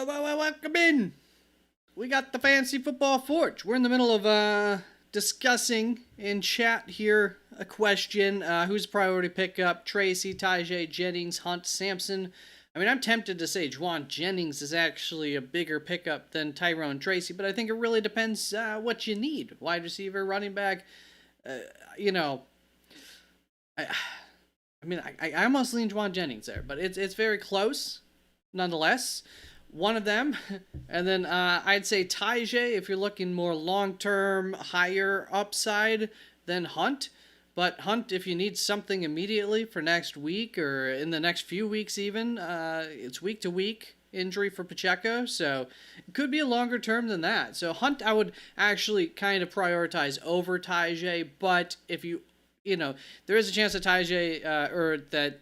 Welcome in. We got the Fantasy Football Forge. We're in the middle of discussing in chat here a question. Who's a priority pickup? Tracy, Tajay, Jennings, Hunt, Sampson. I mean, I'm tempted to say Juwan Jennings is actually a bigger pickup than Tyrone Tracy, but I think it really depends what you need. Wide receiver, running back. You know, I almost lean Juwan Jennings there, but it's very close nonetheless. One of them. And then I'd say Tajay if you're looking more long-term, higher upside than Hunt. But Hunt, if you need something immediately for next week or in the next few weeks even, it's week-to-week injury for Pacheco. So it could be a longer term than that. So Hunt, I would actually kind of prioritize over Tajay. But if you there is a chance that Tajay or that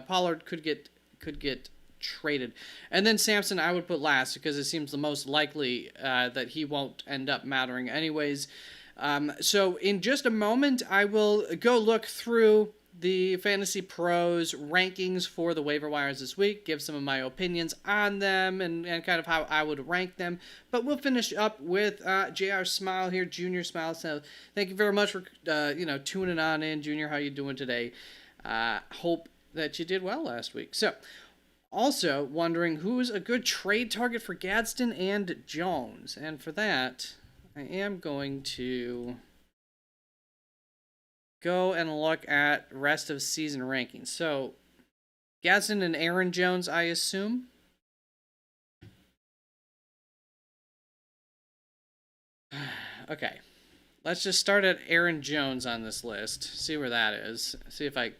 Pollard could get traded. And then Sampson I would put last because it seems the most likely that he won't end up mattering anyways. So in just a moment, I will go look through the Fantasy Pros rankings for the waiver wires this week, give some of my opinions on them and kind of how I would rank them. But we'll finish up with JR Smile here, Junior Smile. So thank you very much for tuning on in, Junior. How you doing today? Hope that you did well last week. So also wondering who's a good trade target for Gadsden and Jones. And for that, I am going to go and look at rest of season rankings. So Gadsden and Aaron Jones, I assume. Okay. Let's just start at Aaron Jones on this list. See where that is. See if I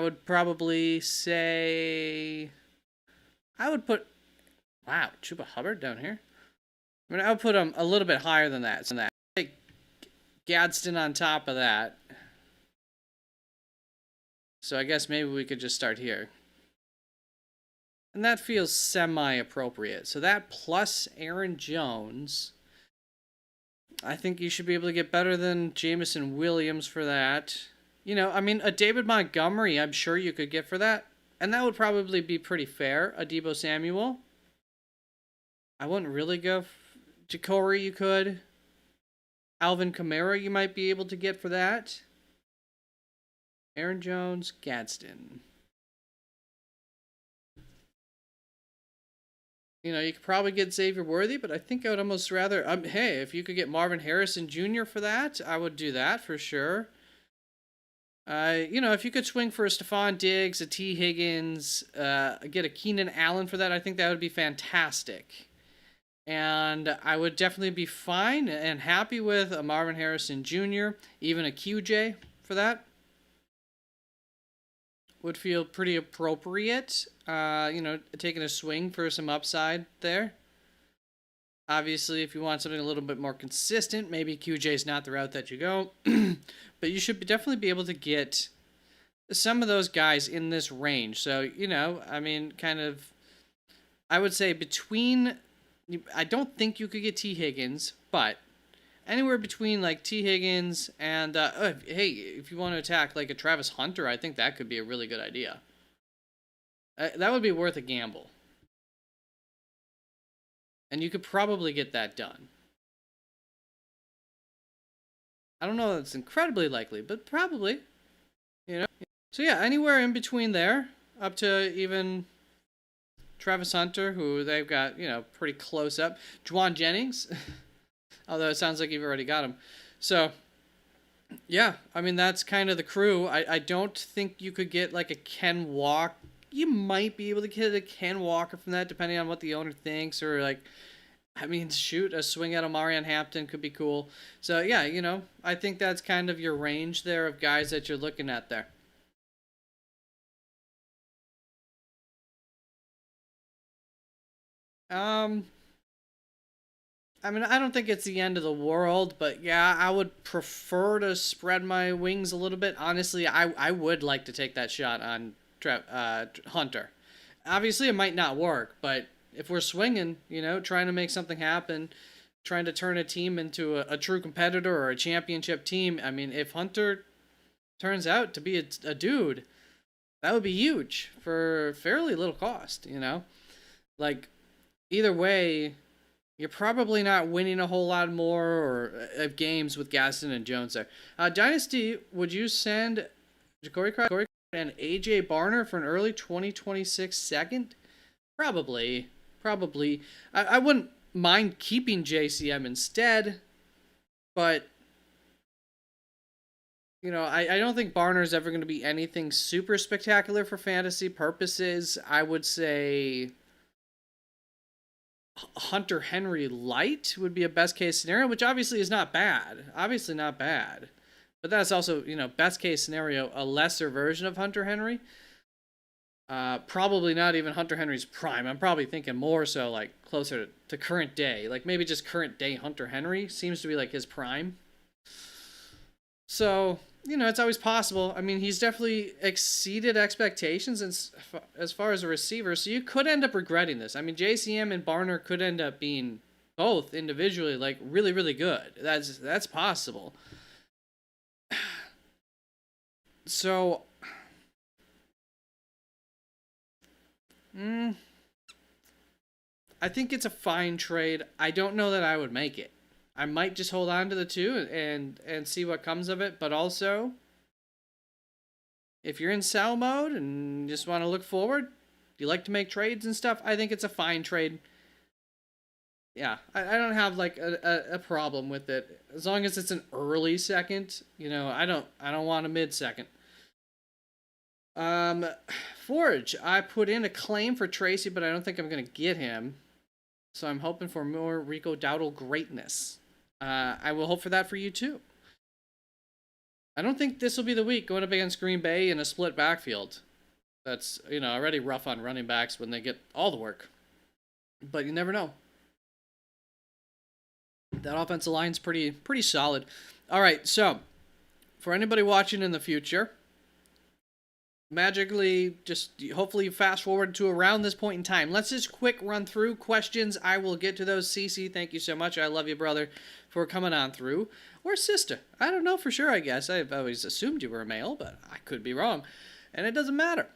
would probably say I would put Chuba Hubbard down here. I would put him a little bit higher than that. So take Gadsden on top of that. So I guess maybe we could just start here. And that feels semi-appropriate. So that plus Aaron Jones, I think you should be able to get better than Jameson Williams for that. A David Montgomery, I'm sure you could get for that. And that would probably be pretty fair. A Deebo Samuel. I wouldn't really go. Jacory, you could. Alvin Kamara, you might be able to get for that. Aaron Jones, Gadsden. You could probably get Xavier Worthy, but I think I would almost rather. Hey, if you could get Marvin Harrison Jr. for that, I would do that for sure. If you could swing for a Stephon Diggs, a T. Higgins, get a Keenan Allen for that, I think that would be fantastic. And I would definitely be fine and happy with a Marvin Harrison Jr., even a QJ for that. Would feel pretty appropriate, taking a swing for some upside there. Obviously, if you want something a little bit more consistent, maybe QJ is not the route that you go. But you should definitely be able to get some of those guys in this range. So, I would say I don't think you could get T. Higgins, but anywhere between like T. Higgins and, hey, if you want to attack like a Travis Hunter, I think that could be a really good idea. That would be worth a gamble. And you could probably get that done. I don't know if it's incredibly likely, but probably. So yeah, anywhere in between there, up to even Travis Hunter, who they've got, pretty close up. Juwan Jennings, although it sounds like you've already got him. So, yeah, that's kind of the crew. I don't think you could get like a Ken Walker. You might be able to get a Ken Walker from that, depending on what the owner thinks, or a swing at a Marion Hampton could be cool. So, yeah, I think that's kind of your range there of guys that you're looking at there. I don't think it's the end of the world, but yeah, I would prefer to spread my wings a little bit. Honestly, I would like to take that shot on Hunter. Obviously, it might not work, but if we're swinging, trying to make something happen, trying to turn a team into a true competitor or a championship team, if Hunter turns out to be a dude, that would be huge for fairly little cost, Like, either way, you're probably not winning a whole lot more of games with Gaston and Jones there. Dynasty, would you send Corey Crawford and AJ Barner for an early 2026 second? Probably. Probably. I wouldn't mind keeping JCM instead, but I don't think Barner's ever going to be anything super spectacular for fantasy purposes. I would say Hunter Henry light would be a best case scenario, which obviously is not bad. Obviously not bad. But that's also, best case scenario, a lesser version of Hunter Henry. Probably not even Hunter Henry's prime. I'm probably thinking more so like closer to current day. Like maybe just current day Hunter Henry seems to be like his prime. So, it's always possible. I mean, he's definitely exceeded expectations as far as a receiver, so you could end up regretting this. I mean, JCM and Barner could end up being both individually like really, really good. That's possible. So, I think it's a fine trade. I don't know that I would make it. I might just hold on to the two and see what comes of it. But also, if you're in sell mode and just want to look forward, you like to make trades and stuff, I think it's a fine trade. Yeah, I don't have like a problem with it as long as it's an early second. I don't want a mid second. Forge, I put in a claim for Tracy, but I don't think I'm gonna get him. So I'm hoping for more Rico Dowdle greatness. I will hope for that for you too. I don't think this will be the week going up against Green Bay in a split backfield. That's, already rough on running backs when they get all the work. But you never know. That offensive line's pretty solid. All right, so for anybody watching in the future, magically just hopefully fast forward to around this point in time. Let's just quick run through questions. I will get to those. CC, thank you so much. I love you, brother, for coming on through. Or sister. I don't know for sure, I guess. I've always assumed you were a male, but I could be wrong. And it doesn't matter.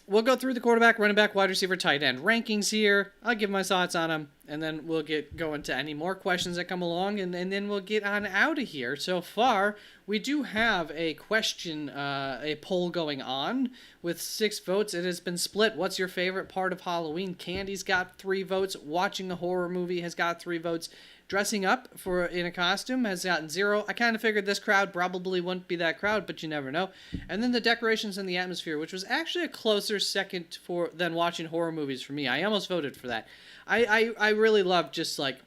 We'll go through the quarterback, running back, wide receiver, tight end rankings here. I'll give my thoughts on them, and then we'll get going to any more questions that come along, and then we'll get on out of here. So far, we do have a question, a poll going on with 6 votes. It has been split. What's your favorite part of Halloween? Candy's got 3 votes. Watching a horror movie has got 3 votes. Dressing up in a costume has gotten 0. I kind of figured this crowd probably wouldn't be that crowd, but you never know. And then the decorations and the atmosphere, which was actually a closer second than watching horror movies for me. I almost voted for that. I really love just like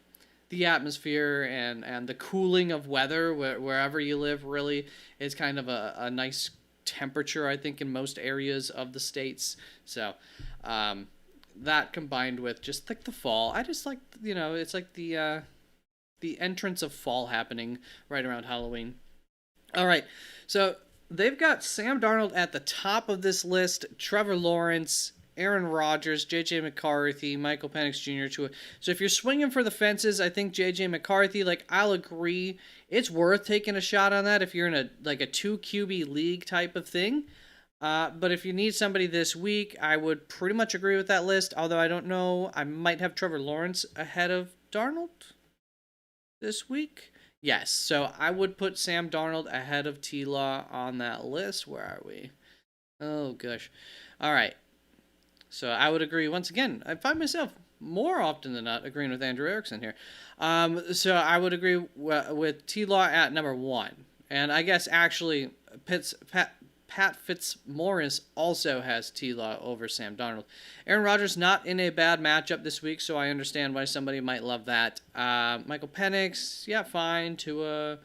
the atmosphere and the cooling of weather wherever you live. Really, is kind of a nice temperature, I think, in most areas of the states. So that combined with just like the fall, I just like, it's like the entrance of fall happening right around Halloween. All right, so they've got Sam Darnold at the top of this list, Trevor Lawrence, Aaron Rodgers, J.J. McCarthy, Michael Penix Jr. So if you're swinging for the fences, I think J.J. McCarthy, I'll agree, it's worth taking a shot on that if you're in a 2 QB league type of thing. But if you need somebody this week, I would pretty much agree with that list, although I don't know, I might have Trevor Lawrence ahead of Darnold this week. Yes, so I would put Sam Darnold ahead of T-Law on that list. Where are we? Oh, gosh. All right. So I would agree. Once again, I find myself more often than not agreeing with Andrew Erickson here. So I would agree with T-Law at number 1. And I guess actually Pat Fitzmaurice also has T-Law over Sam Darnold. Aaron Rodgers not in a bad matchup this week, so I understand why somebody might love that. Michael Penix, yeah, fine. Tua,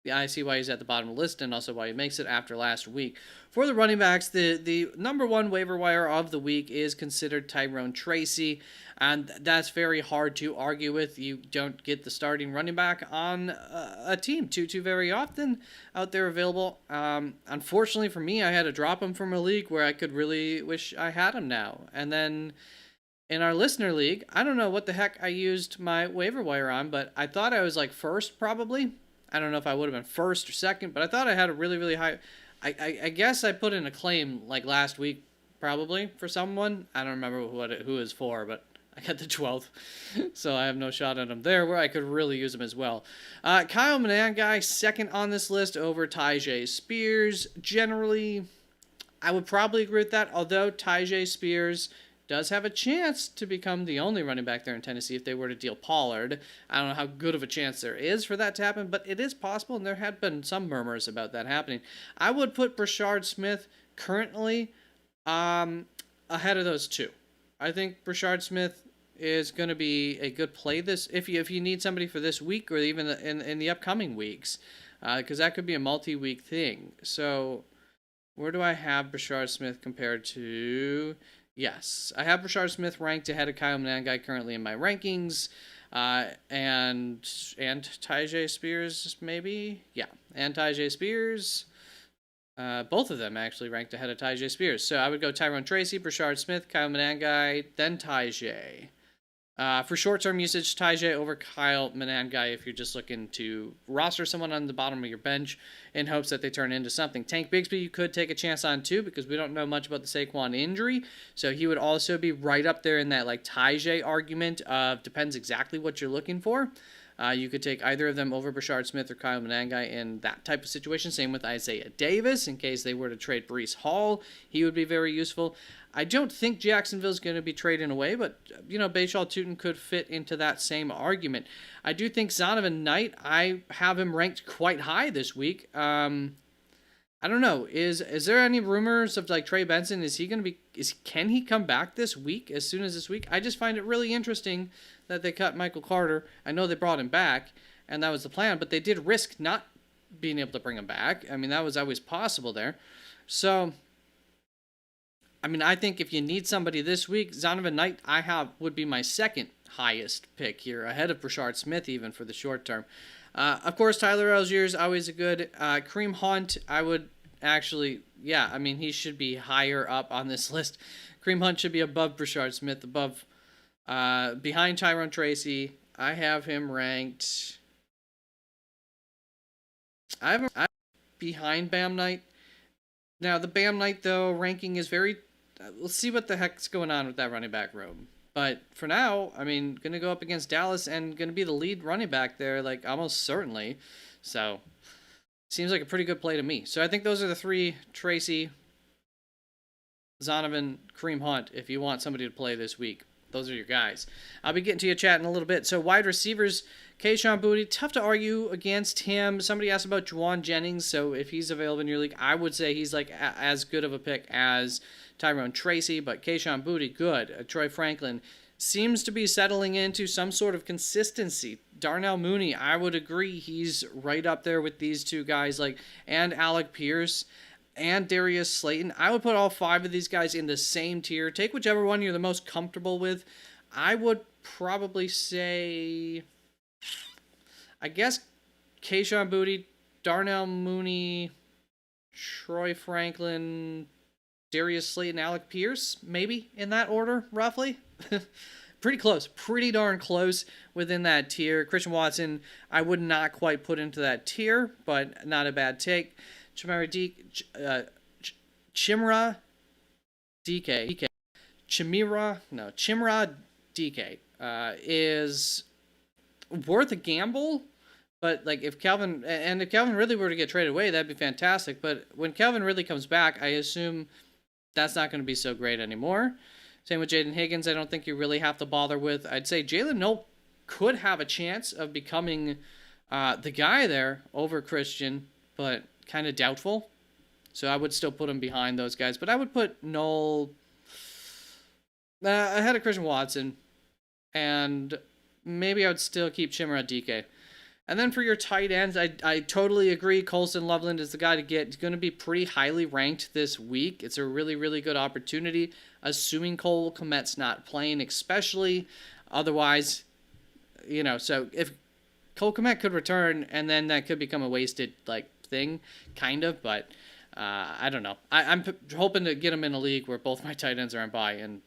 yeah, I see why he's at the bottom of the list and also why he makes it after last week. For the running backs, the number 1 waiver wire of the week is considered Tyrone Tracy, and that's very hard to argue with. You don't get the starting running back on a team too very often out there available. Unfortunately for me, I had to drop him from a league where I could really wish I had him now. And then in our listener league, I don't know what the heck I used my waiver wire on, but I thought I was first probably. I don't know if I would have been first or second, but I thought I had a really, really high... I guess I put in a claim last week probably for someone. I don't remember who is for, but I got the 12th, so I have no shot at him there where I could really use him as well. Kyle Manangai, second on this list over Tyjae Spears. Generally, I would probably agree with that, although Tyjae Spears does have a chance to become the only running back there in Tennessee if they were to deal Pollard. I don't know how good of a chance there is for that to happen, but it is possible, and there had been some murmurs about that happening. I would put Brashard Smith currently ahead of those two. I think Brashard Smith is going to be a good play this if you need somebody for this week or even in the upcoming weeks, because that could be a multi-week thing. So where do I have Brashard Smith compared to? Yes, I have Brashard Smith ranked ahead of Kyle Manangai currently in my rankings, and Tyjae Spears maybe, yeah, and Tyjae Spears. Both of them actually ranked ahead of Tyjae Spears. So I would go Tyrone Tracy, Brashard Smith, Kyle Manangai, then Tyjae. For short-term usage, Tyjae over Kyle Manangai if you're just looking to roster someone on the bottom of your bench in hopes that they turn into something. Tank Bigsby you could take a chance on too because we don't know much about the Saquon injury, so he would also be right up there in that like Tyjae argument of depends exactly what you're looking for. You could take either of them over Brashard Smith or Kyle Manangai in that type of situation. Same with Isaiah Davis in case they were to trade Breece Hall. He would be very useful. I don't think Jacksonville's going to be trading away, but, Bashaw Tutin could fit into that same argument. I do think Zonovan Knight, I have him ranked quite high this week. I don't know. Is there any rumors of, like, Trey Benson? Can he come back this week, as soon as this week? I just find it really interesting that they cut Michael Carter. I know they brought him back, and that was the plan, but they did risk not being able to bring him back. I mean, that was always possible there. So I think if you need somebody this week, Zonovan Knight would be my second highest pick here, ahead of Brashard Smith even for the short term. Of course, Tyler Algier is always a good. Kareem Hunt, I would actually, he should be higher up on this list. Kareem Hunt should be above Brashard Smith, behind Tyrone Tracy. I have him ranked. I have him behind Bam Knight. Now, the Bam Knight, though, ranking is very. We'll see what the heck's going on with that running back room. But for now, going to go up against Dallas and going to be the lead running back there, like, almost certainly. So, seems like a pretty good play to me. So, I think those are the three: Tracy, Zonovan, Kareem Hunt, if you want somebody to play this week. Those are your guys. I'll be getting to your chat in a little bit. So, wide receivers, Kayshon Boutte, tough to argue against him. Somebody asked about Juwan Jennings, so if he's available in your league, I would say he's like as good of a pick as Tyrone Tracy, but Kayshon Boutte, good. Troy Franklin seems to be settling into some sort of consistency. Darnell Mooney, I would agree, he's right up there with these two guys, and Alec Pierce and Darius Slayton. I would put all five of these guys in the same tier. Take whichever one you're the most comfortable with. I would probably say, I guess, Kayshon Boutte, Darnell Mooney, Troy Franklin, Darius Slayton, Alec Pierce, maybe in that order, roughly. Pretty close, pretty darn close within that tier. Christian Watson, I would not quite put into that tier, but not a bad take. Chimera DK is worth a gamble, but if Calvin Ridley were to get traded away, that'd be fantastic. But when Calvin Ridley comes back, I assume that's not going to be so great anymore. Same with Jaden Higgins. I don't think you really have to bother with. I'd say Jalen Nope could have a chance of becoming the guy there over Christian, but kind of doubtful. So I would still put him behind those guys. But I would put Noel ahead of Christian Watson. And maybe I would still keep Chimera DK. And then for your tight ends, I totally agree. Colston Loveland is the guy to get. He's going to be pretty highly ranked this week. It's a really, really good opportunity, assuming Cole Kmet's not playing, especially. Otherwise, so if Cole Kmet could return, and then that could become a wasted, thing, kind of, but I don't know. I'm hoping to get him in a league where both my tight ends are on bye, and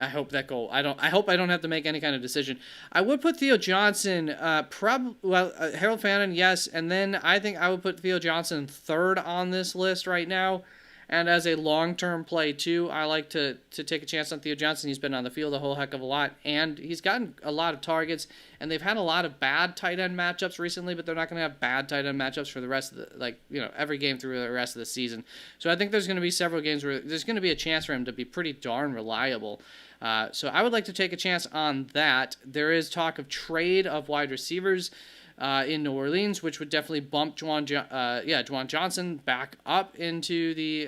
I hope that goal. I hope I don't have to make any kind of decision. I would put Theo Johnson, Harold Fannin, yes, and then I think I would put Theo Johnson third on this list right now, And as a long-term play too, I like to take a chance on Theo Johnson. He's been on the field a whole heck of a lot, and he's gotten a lot of targets. And they've had a lot of bad tight end matchups recently, but they're not going to have bad tight end matchups for the rest of every game through the rest of the season. So I think there's going to be several games where there's going to be a chance for him to be pretty darn reliable. So I would like to take a chance on that. There is talk of trade of wide receivers in New Orleans, which would definitely bump Juwan Johnson back up into the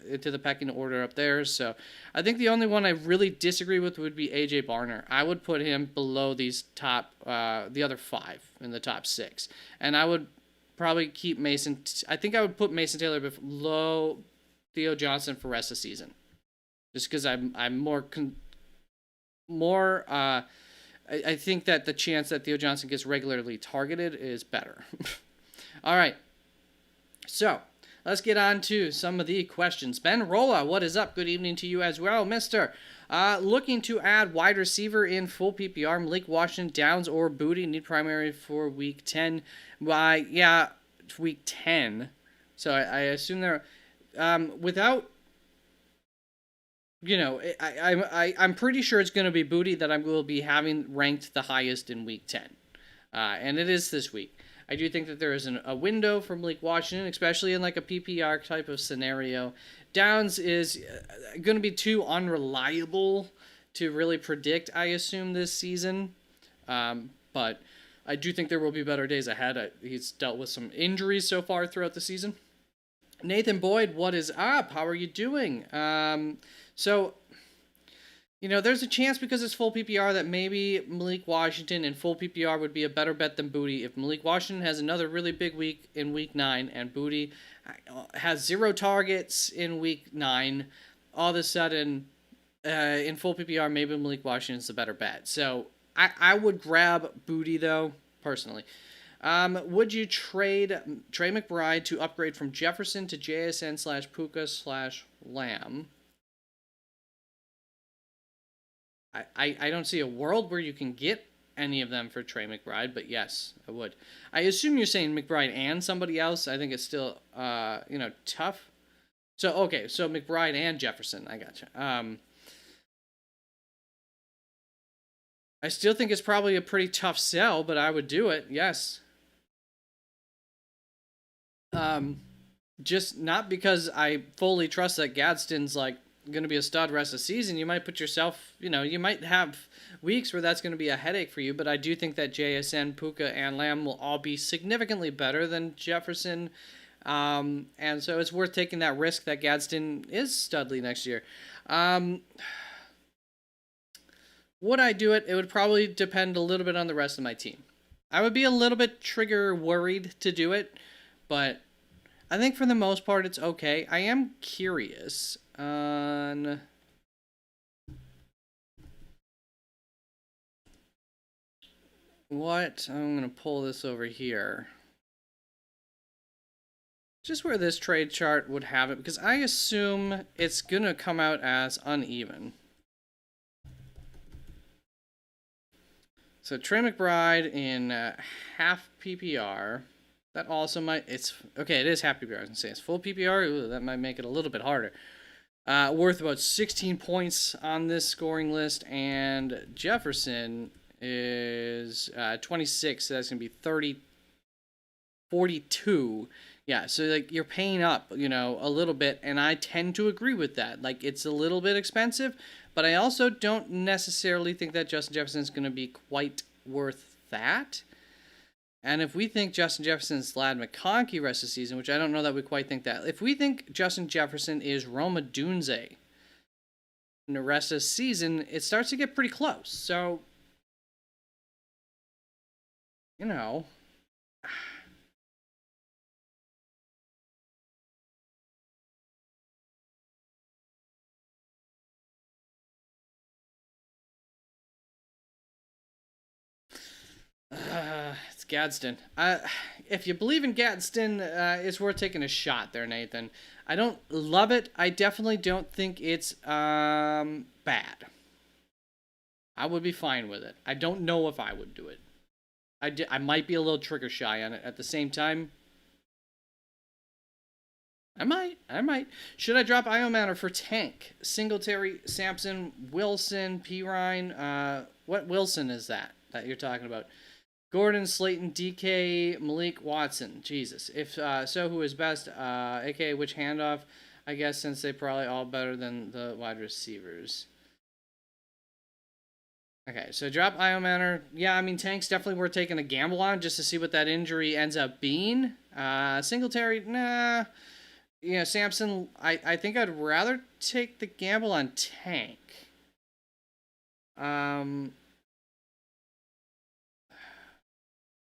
into the pecking order up there. So I think the only one I really disagree with would be AJ Barner. I would put him below these top the other 5 in the top 6, and I would probably keep Mason. I think I would put Mason Taylor below Theo Johnson for the rest of the season, just because I'm more. I think that the chance that Theo Johnson gets regularly targeted is better. All right. So, let's get on to some of the questions. Ben Rolla, what is up? Good evening to you as well, mister. Looking to add wide receiver in full PPR, Malik Washington, Downs, or Booty. Need primary for week 10. Yeah, week 10. So, I assume they're... without... I'm pretty sure it's going to be Booty that I will be having ranked the highest in week 10. And it is this week. I do think that there is a window for Malik Washington, especially in like a PPR type of scenario. Downs is going to be too unreliable to really predict, I assume, this season. But I do think there will be better days ahead. He's dealt with some injuries so far throughout the season. Nathan Boyd, what is up? How are you doing? So, there's a chance because it's full PPR that maybe Malik Washington in full PPR would be a better bet than Booty. If Malik Washington has another really big week in week 9 and Booty has 0 targets in week 9, all of a sudden, in full PPR, maybe Malik Washington's the better bet. So, I would grab Booty, though, personally. Would you trade Trey McBride to upgrade from Jefferson to JSN / Puka / Lamb? I don't see a world where you can get any of them for Trey McBride, but yes, I would. I assume you're saying McBride and somebody else. I think it's still, tough. So, okay, so McBride and Jefferson. I gotcha. I still think it's probably a pretty tough sell, but I would do it, yes. Just not because I fully trust that Gadsden's like going to be a stud rest of the season. You might put yourself, you might have weeks where that's going to be a headache for you, but I do think that JSN, Puka, and Lamb will all be significantly better than Jefferson. And so it's worth taking that risk that Gadsden is studly next year. Would I do it? It would probably depend a little bit on the rest of my team. I would be a little bit trigger worried to do it, but I think for the most part it's okay. I am curious on what I'm going to pull this over here. Just where this trade chart would have it, because I assume it's going to come out as uneven. So Trey McBride in half PPR. That also might, it is half PPR. I was going to say it's full PPR. Ooh, that might make it a little bit harder. Worth about 16 points on this scoring list. And Jefferson is 26. So that's going to be 42. Yeah, so like you're paying up, a little bit. And I tend to agree with that. Like it's a little bit expensive. But I also don't necessarily think that Justin Jefferson is going to be quite worth that. And if we think Justin Jefferson's Lad McConkey rest of the season, which I don't know that we quite think that. If we think Justin Jefferson is Roma Dunze in the rest of the season, it starts to get pretty close. So, it's Gadsden. If you believe in Gadsden, it's worth taking a shot there, Nathan. I don't love it. I definitely don't think it's bad. I would be fine with it. I don't know if I would do it. I might be a little trigger shy on it. At the same time, I might. Should I drop Io Manor for tank? Singletary, Sampson, Wilson, Pirine. What Wilson is that you're talking about? Gordon, Slayton, DK, Malik, Watson. Jesus. If so, who is best? AKA which handoff? I guess since they probably all better than the wide receivers. Okay, so drop Io Manor. Yeah, I mean, Tank's definitely worth taking a gamble on just to see what that injury ends up being. Singletary, nah. You know, Sampson, I think I'd rather take the gamble on Tank.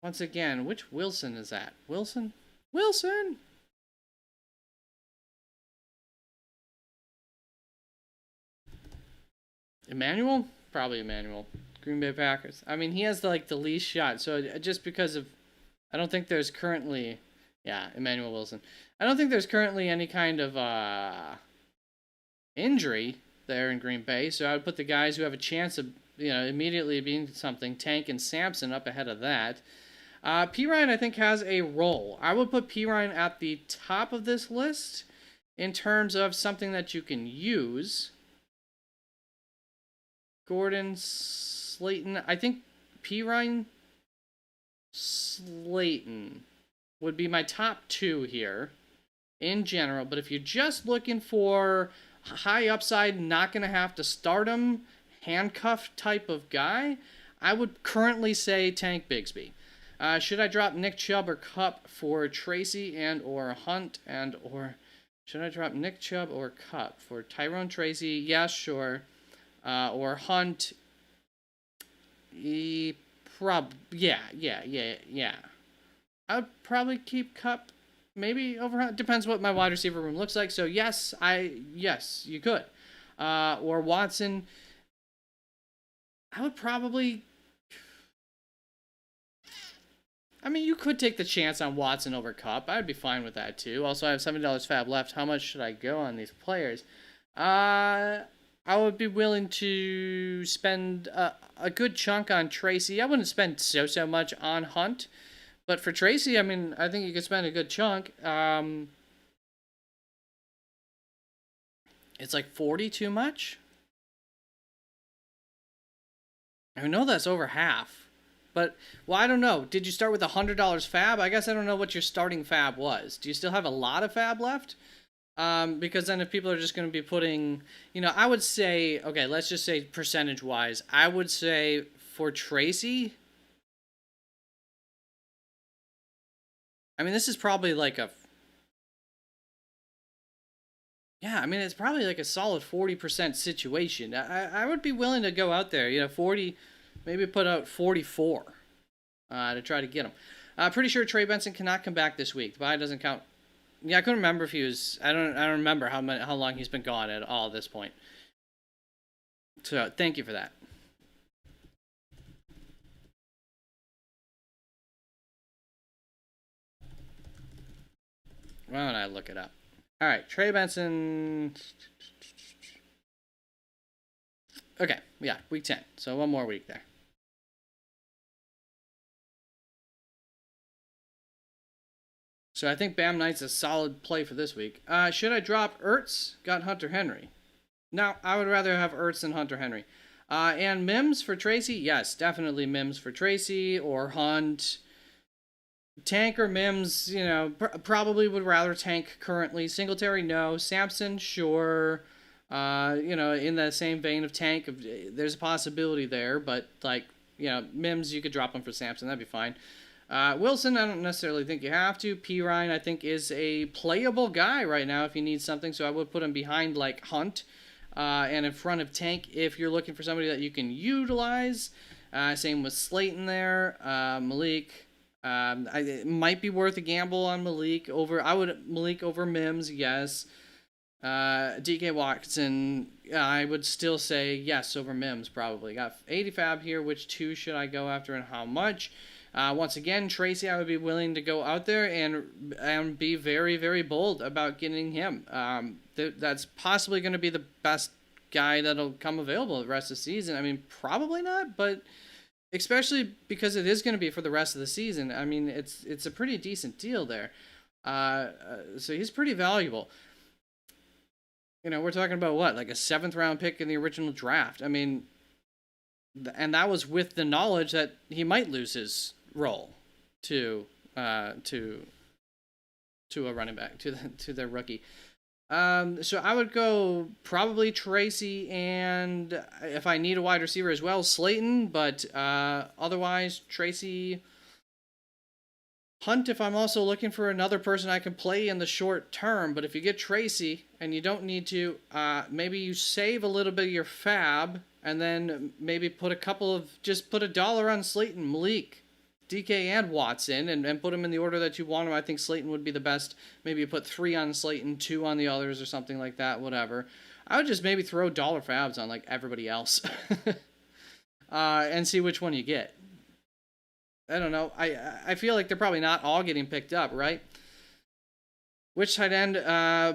Once again, which Wilson is that? Wilson? Wilson! Emmanuel? Probably Emmanuel. Green Bay Packers. I mean, he has the least shot. So just because of, I don't think there's currently, yeah, Emmanuel Wilson. I don't think there's currently any kind of injury there in Green Bay. So I would put the guys who have a chance of, immediately being something, Tank and Sampson, up ahead of that. Pirine, I think, has a role. I would put Pirine at the top of this list in terms of something that you can use. Gordon, Slayton. I think Pirine, Slayton would be my top two here in general. But if you're just looking for high upside, not going to have to start him, handcuff type of guy, I would currently say Tank Bigsby. Should I drop Nick Chubb or Cup for Tracy and or Hunt and or should I drop Nick Chubb or Cup for Tyrone Tracy? Yeah, sure. Or Hunt. Yeah. I would probably keep Cup maybe over Hunt. Depends what my wide receiver room looks like. So yes, you could. Or Watson. I would probably. I mean, you could take the chance on Watson over Cup. I'd be fine with that too. Also, I have $70 fab left. How much should I go on these players? I would be willing to spend a good chunk on Tracy. I wouldn't spend so much on Hunt. But for Tracy, I mean, I think you could spend a good chunk. It's like 40 too much? I know that's over half. But, well, I don't know. Did you start with $100 fab? I guess I don't know what your starting fab was. Do you still have a lot of fab left? Because then if people are just going to be putting, I would say, okay, let's just say percentage-wise. I would say for Tracy, I mean, this is probably like it's probably like a solid 40% situation. I would be willing to go out there, 40, maybe put out 44 to try to get him. Pretty sure Trey Benson cannot come back this week. The bye doesn't count. Yeah, I couldn't remember if he was. I don't remember how long he's been gone at all at this point. So thank you for that. Why don't I look it up? All right, Trey Benson. Okay, yeah, week 10. So one more week there. So I think Bam Knight's a solid play for this week. Should I drop Ertz? Got Hunter Henry. No, I would rather have Ertz than Hunter Henry. And Mims for Tracy? Yes, definitely Mims for Tracy or Hunt. Tank or Mims, probably would rather Tank currently. Singletary, no. Sampson, sure. In the same vein of Tank, there's a possibility there, but Mims, you could drop him for Sampson, that'd be fine. Wilson, I don't necessarily think you have to. Pirine, I think, is a playable guy right now if you need something, so I would put him behind Hunt and in front of Tank if you're looking for somebody that you can utilize. Same with Slayton there. Malik. It might be worth a gamble on Malik over Mims, yes. DK Watson, I would still say yes over Mims, probably. Got 80 fab here. Which two should I go after and how much? Once again, Tracy, I would be willing to go out there and be very, very bold about getting him. That's possibly going to be the best guy that'll come available the rest of the season. I mean, probably not, but especially because it is going to be for the rest of the season. I mean, it's a pretty decent deal there. So he's pretty valuable. We're talking about what, like a seventh round pick in the original draft. I mean, and that was with the knowledge that he might lose his role to uh, to to a running back, to the rookie. So I would go probably Tracy, and if I need a wide receiver as well, Slayton. But otherwise, Tracy, Hunt if I'm also looking for another person I can play in the short term. But if you get Tracy and you don't need to, maybe you save a little bit of your fab and then maybe just put $1 on Slayton, Malik, DK, and Watson, and put them in the order that you want them. I think Slayton would be the best. Maybe you put 3 on Slayton, 2 on the others, or something like that, whatever. I would just maybe throw dollar fabs on like everybody else and see which one you get. I don't know. I feel like they're probably not all getting picked up, right? Which tight end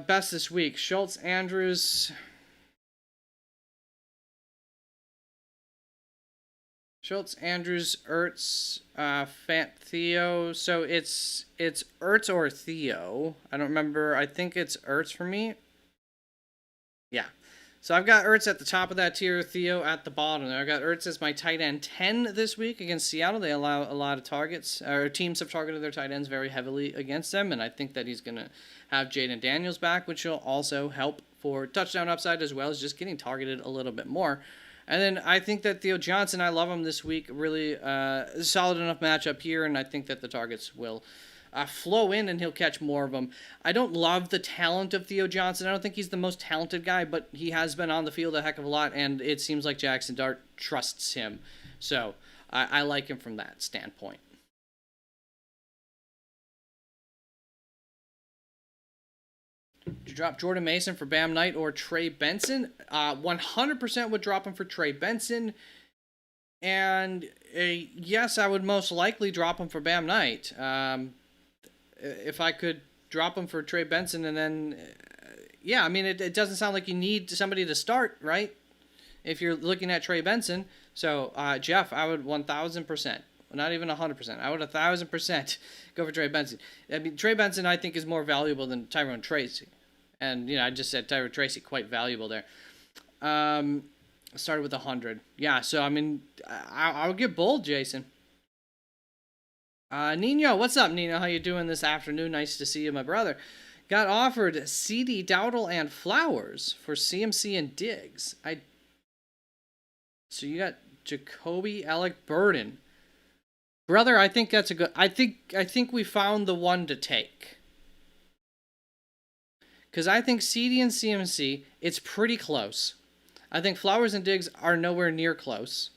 best this week? Schultz, Andrews. Ertz, Fant, Theo. So it's Ertz or Theo. I don't remember. I think it's Ertz for me. Yeah. So I've got Ertz at the top of that tier, Theo at the bottom there. I've got Ertz as my tight end 10 this week against Seattle. They allow a lot of targets, or teams have targeted their tight ends very heavily against them, and I think that he's going to have Jaden Daniels back, which will also help for touchdown upside as well as just getting targeted a little bit more. And then I think that Theo Johnson, I love him this week. Really solid enough matchup here, and I think that the targets will flow in and he'll catch more of them. I don't love the talent of Theo Johnson. I don't think he's the most talented guy, but he has been on the field a heck of a lot, and it seems like Jackson Dart trusts him. So I like him from that standpoint. Did you drop Jordan Mason for Bam Knight or Trey Benson? 100% would drop him for Trey Benson. And yes, I would most likely drop him for Bam Knight. If I could drop him for Trey Benson, and then, yeah, I mean, it doesn't sound like you need somebody to start, right? If you're looking at Trey Benson. So, Jeff, I would 1,000%, not even 100%, I would 1,000% go for Trey Benson. I mean, Trey Benson, I think, is more valuable than Tyrone Tracy. And, I just said Tyrone Tracy, quite valuable there. Started with 100. Yeah, so, I mean, I'll get bold, Jason. Nino, what's up, Nino? How you doing this afternoon? Nice to see you, my brother. Got offered CD, Dowdle, and Flowers for CMC and Diggs. So you got Jacoby, Alec, Burden. Brother, I think that's a good... I think we found the one to take. Because I think CD and CMC, it's pretty close. I think Flowers and Diggs are nowhere near close.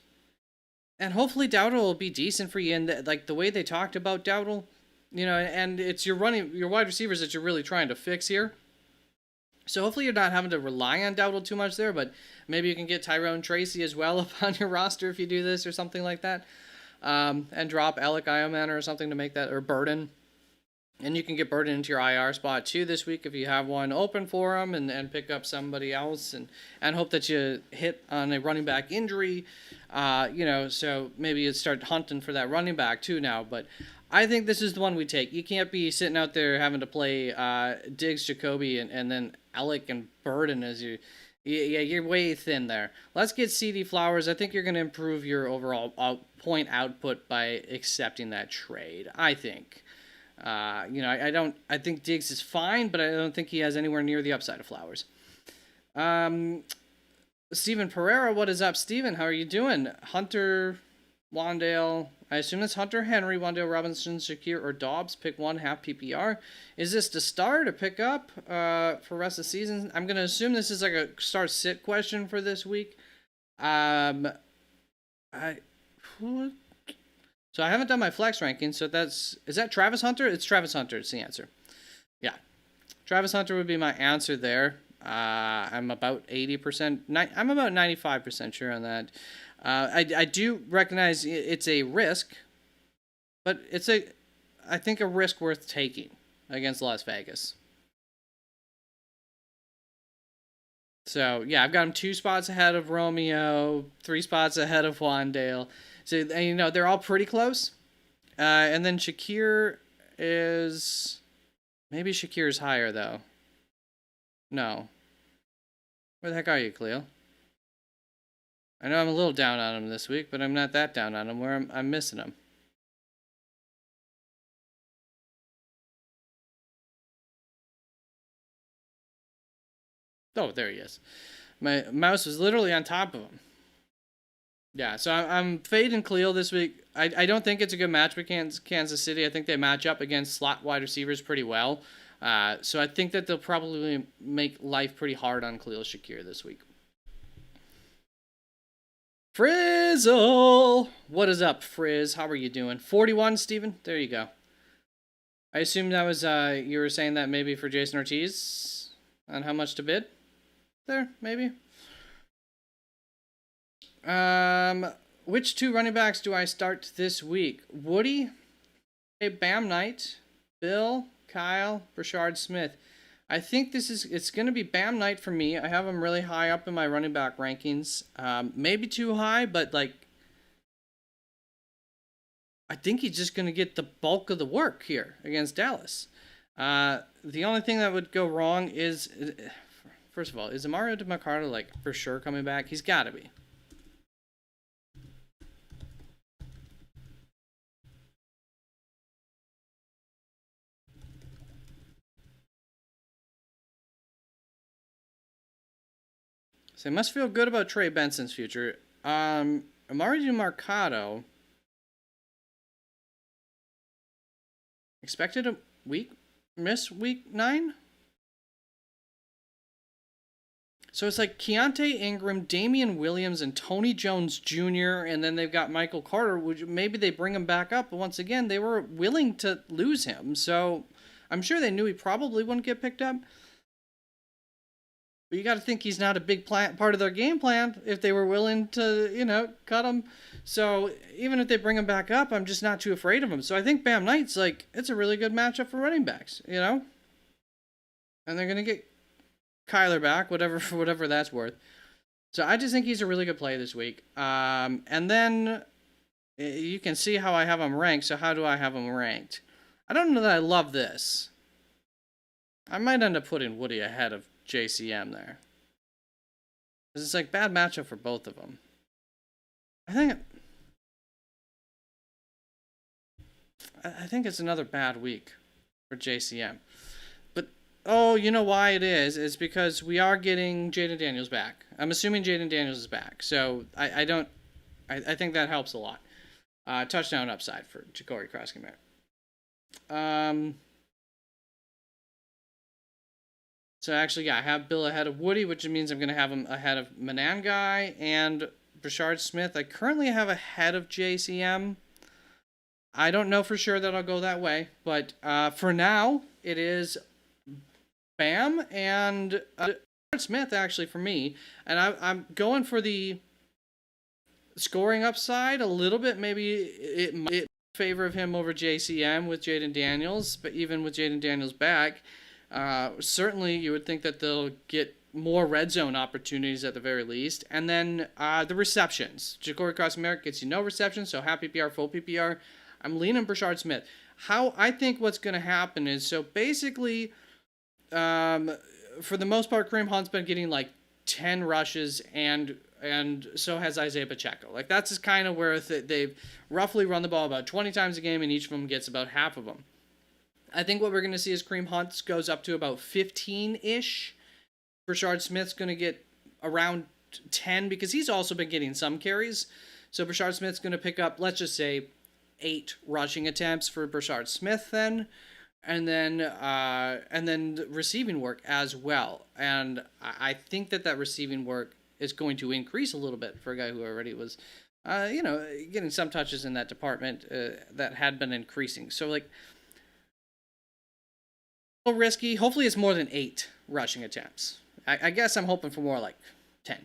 And hopefully Dowdle will be decent for you. And the way they talked about Dowdle, and it's your wide receivers that you're really trying to fix here. So hopefully you're not having to rely on Dowdle too much there, but maybe you can get Tyrone Tracy as well up on your roster if you do this or something like that. And drop Alec Ioman or something to make that, or Burden. And you can get Burden into your IR spot too this week if you have one open for him, and pick up somebody else and hope that you hit on a running back injury. So maybe you start hunting for that running back too now. But I think this is the one we take. You can't be sitting out there having to play Diggs, Jacoby, and then Alec and Burden as you. Yeah, you're way thin there. Let's get CD Flowers. I think you're going to improve your overall point output by accepting that trade. I think. I think Diggs is fine, but I don't think he has anywhere near the upside of Flowers. Steven Pereira, what is up, Steven? How are you doing? Hunter, Wandale, I assume it's Hunter, Henry, Wandale, Robinson, Shakir, or Dobbs. Pick one, half PPR. Is this to start or pick up for the rest of the season? I'm going to assume this is like a start-sit question for this week. So I haven't done my flex ranking, so is that Travis Hunter? It's Travis Hunter, it's the answer. Yeah. Travis Hunter would be my answer there. I'm about 80%, I'm about 95% sure on that. I do recognize it's a risk, but I think a risk worth taking against Las Vegas. So, yeah, I've got him 2 spots ahead of Romeo, 3 spots ahead of Wandale. So, they're all pretty close. And then Shakir is Maybe Shakir's higher, though. No. Where the heck are you, Cleo? I know I'm a little down on him this week, but I'm not that down on him where I'm missing him. Oh, there he is. My mouse was literally on top of him. Yeah, so I'm fading Khalil this week. I don't think it's a good match with Kansas City. I think they match up against slot wide receivers pretty well. So I think that they'll probably make life pretty hard on Khalil Shakir this week. Frizzle! What is up, Frizz? How are you doing? 41, Steven? There you go. I assume that was, you were saying that maybe for Jason Ortiz on how much to bid? There, maybe. Which two running backs do I start this week? Woody, Bam Knight, Bill, Kyle, Brashard Smith. I think it's going to be Bam Knight for me. I have him really high up in my running back rankings. Maybe too high, but like, I think he's just going to get the bulk of the work here against Dallas. The only thing that would go wrong is, first of all, is Mario DeMarcado like for sure coming back? He's got to be. So I must feel good about Trey Benson's future. Amari DeMarcado expected a miss week 9? So it's like Keontae Ingram, Damian Williams, and Tony Jones Jr., and then they've got Michael Carter, which maybe they bring him back up, but once again, they were willing to lose him, so I'm sure they knew he probably wouldn't get picked up. But you got to think he's not a big part of their game plan if they were willing to, cut him. So even if they bring him back up, I'm just not too afraid of him. So I think Bam Knight's it's a really good matchup for running backs, And they're going to get Kyler back, whatever that's worth. So I just think he's a really good play this week. And then you can see how I have him ranked. So how do I have him ranked? I don't know that I love this. I might end up putting Woody ahead of JCM there. Because it's bad matchup for both of them. I think it's another bad week for JCM. But, you know why it is? It's because we are getting Jaden Daniels back. I'm assuming Jaden Daniels is back. So I think that helps a lot. Touchdown upside for Ja'Cory Cross-Camara. So actually, yeah, I have Bill ahead of Woody, which means I'm going to have him ahead of Manangai and Brashard Smith. I currently have ahead of JCM. I don't know for sure that I'll go that way, but for now, it is Bam and Smith actually for me, and I'm going for the scoring upside a little bit. Maybe it might favor of him over JCM with Jaden Daniels, but even with Jaden Daniels back. Certainly, you would think that they'll get more red zone opportunities at the very least. And then the receptions. Ja'Cory Cross-Camara gets you no receptions, so half PPR, full PPR. I'm leaning Brashard Smith. How I think what's going to happen is, so basically, for the most part, Kareem Hunt's been getting 10 rushes, and so has Isaiah Pacheco. That's just kind of where they've roughly run the ball about 20 times a game, and each of them gets about half of them. I think what we're going to see is Kareem Hunt goes up to about 15-ish. Brashard Smith's going to get around 10 because he's also been getting some carries. So Brashard Smith's going to pick up, let's just say, 8 rushing attempts for Brashard Smith then. And then receiving work as well. And I think that receiving work is going to increase a little bit for a guy who already was, getting some touches in that department that had been increasing. So, risky. Hopefully it's more than 8 rushing attempts. I guess I'm hoping for more 10.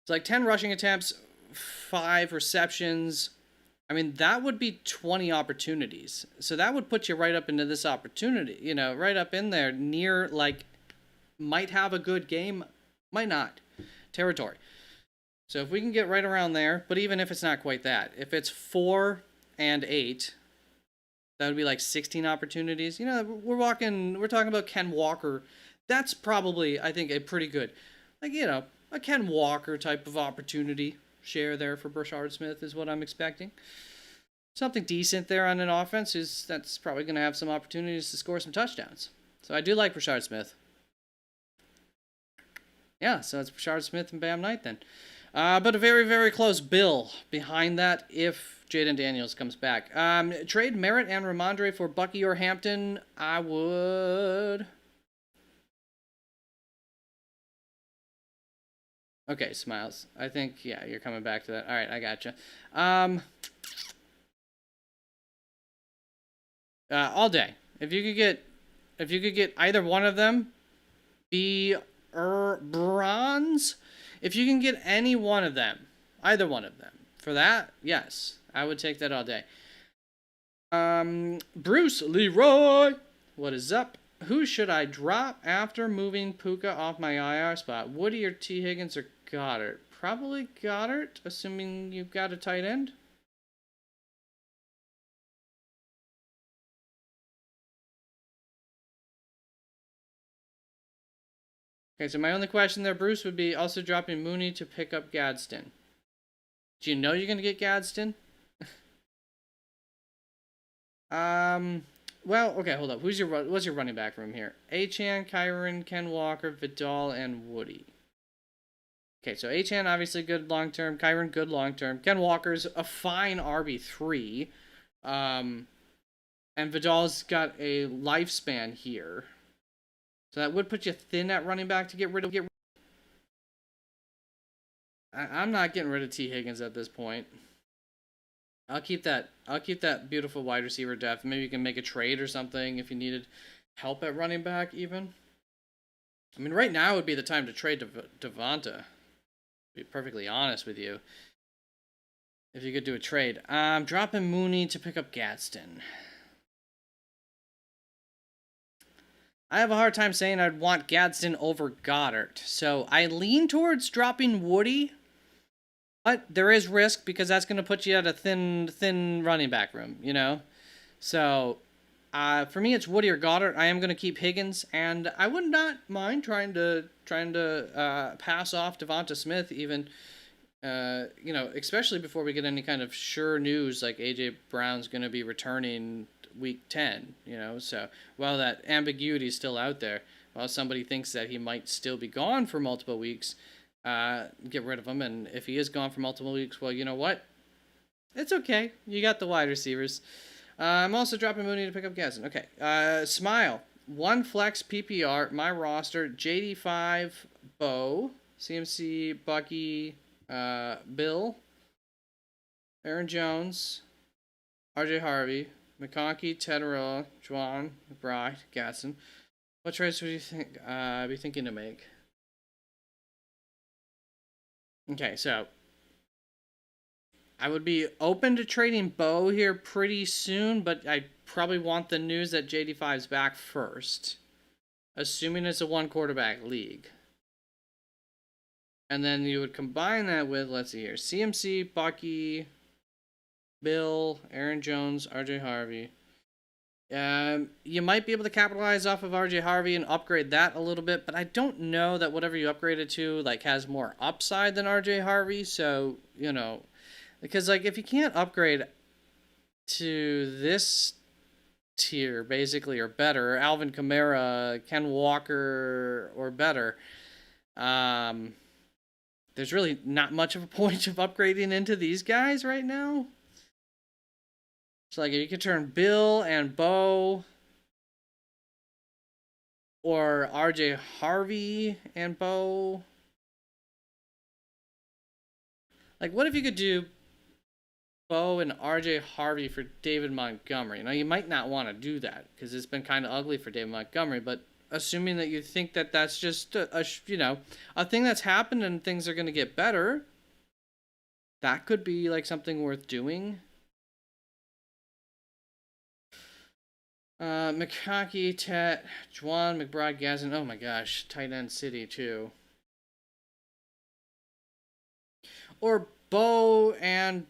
It's 10 rushing attempts, 5 receptions. I mean, that would be 20 opportunities. So that would put you right up into this opportunity, right up in there near might have a good game, might not territory. So if we can get right around there, but even if it's not quite that, if it's 4 and 8, That would be like 16 opportunities. You know, we're talking about Ken Walker. That's probably, I think, a pretty good, like, you know, a Ken Walker type of opportunity share there for Brashard Smith is what I'm expecting. Something decent there on an offense that's probably going to have some opportunities to score some touchdowns. So I do like Brashard Smith. Yeah, so it's Brashard Smith and Bam Knight then. But a very, very close Bill behind that if Jaden Daniels comes back. Trade Merritt and Ramondre for Bucky or Hampton. I would. Okay, Smiles. I think, yeah, you're coming back to that. All right, I gotcha. All day. If you could get either one of them, bronze. If you can get any one of them, either one of them, for that, yes, I would take that all day. Bruce Leroy, what is up? Who should I drop after moving Puka off my IR spot? Woody or T. Higgins or Goddard? Probably Goddard, assuming you've got a tight end. Okay, so my only question there, Bruce, would be also dropping Mooney to pick up Gadsden. Do you know you're going to get Gadsden? Well, okay, hold up. What's your running back room here? Achane, Kyron, Ken Walker, Vidal, and Woody. Okay, so Achane obviously good long term. Kyron good long term. Ken Walker's a fine RB3. And Vidal's got a lifespan here. So that would put you thin at running back to get rid of. I'm not getting rid of T. Higgins at this point. I'll keep that beautiful wide receiver depth. Maybe you can make a trade or something if you needed help at running back even. I mean, right now would be the time to trade Devonta. To be perfectly honest with you. If you could do a trade. Dropping Mooney to pick up Gadsden. I have a hard time saying I'd want Gadsden over Goddard. So I lean towards dropping Woody. But there is risk because that's going to put you at a thin running back room, you know? So, for me, it's Woody or Goddard. I am going to keep Higgins, and I would not mind trying to pass off Devonta Smith even, you know, especially before we get any kind of sure news like A.J. Brown's going to be returning week 10, you know? So, while that ambiguity is still out there, while somebody thinks that he might still be gone for multiple weeks, get rid of him, and if he is gone for multiple weeks, well, you know what? It's okay. You got the wide receivers. I'm also dropping Mooney to pick up Gadsden. Okay. Smile. 1 flex PPR, my roster, JD5, Bo, CMC, Bucky, Bill, Aaron Jones, RJ Harvey, McConkey, Tedderell, Juwan, McBride, Gadsden. What trades would you think be thinking to make? Okay, so I would be open to trading Bo here pretty soon, but I probably want the news that JD5's back first, assuming it's a 1-quarterback league. And then you would combine that with, let's see here, CMC, Bucky, Bill, Aaron Jones, RJ Harvey. You might be able to capitalize off of RJ Harvey and upgrade that a little bit, but I don't know that whatever you upgrade it to like has more upside than RJ Harvey. So, you know, because like if you can't upgrade to this tier basically or better, Alvin Kamara, Ken Walker or better, there's really not much of a point of upgrading into these guys right now. So, like, if you could turn Bill and Bo or RJ Harvey and Bo. Like, what if you could do Bo and RJ Harvey for David Montgomery? Now, you might not want to do that because it's been kind of ugly for David Montgomery, but assuming that you think that that's just, a thing that's happened and things are going to get better, that could be, like, something worth doing. McConkey, Tet, Juwan, McBride, Gadsden. Oh my gosh, tight end city too. Or Bo and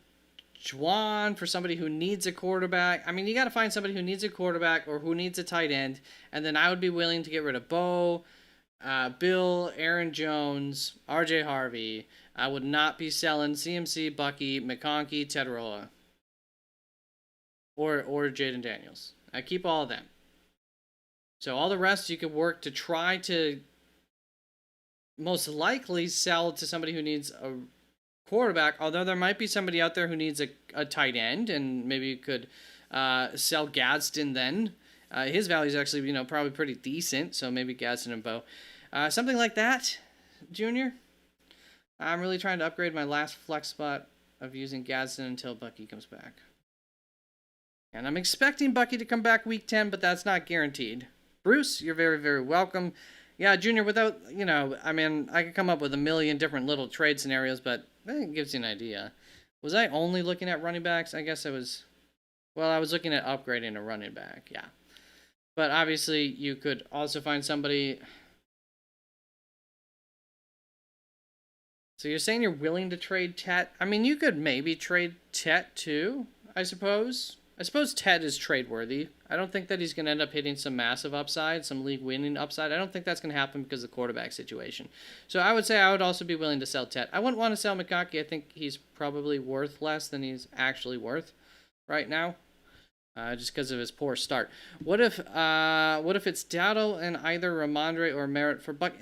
Juan for somebody who needs a quarterback. I mean, you got to find somebody who needs a quarterback or who needs a tight end. And then I would be willing to get rid of Bo, Bill, Aaron Jones, RJ Harvey. I would not be selling CMC, Bucky, McConkey, Tedroa, or Jaden Daniels. I keep all of them. So all the rest you could work to try to most likely sell to somebody who needs a quarterback, although there might be somebody out there who needs a tight end, and maybe you could sell Gadsden then. His value is actually, probably pretty decent, so maybe Gadsden and Bo. Something like that, Junior. I'm really trying to upgrade my last flex spot of using Gadsden until Bucky comes back. And I'm expecting Bucky to come back week 10, but that's not guaranteed. Bruce, you're very, very welcome. Yeah, Junior, without, I could come up with a million different little trade scenarios, but it gives you an idea. Was I only looking at running backs? I guess I was looking at upgrading a running back, yeah. But obviously, you could also find somebody. So you're saying you're willing to trade Tet? I mean, you could maybe trade Tet too, I suppose. I suppose Tet is trade worthy. I don't think that he's going to end up hitting some massive upside, some league winning upside. I don't think that's going to happen because of the quarterback situation. So I would say I would also be willing to sell Tet. I wouldn't want to sell McConkey. I think he's probably worth less than he's actually worth right now, just because of his poor start. What if it's Dowdle and either Ramondre or Merritt for Buck?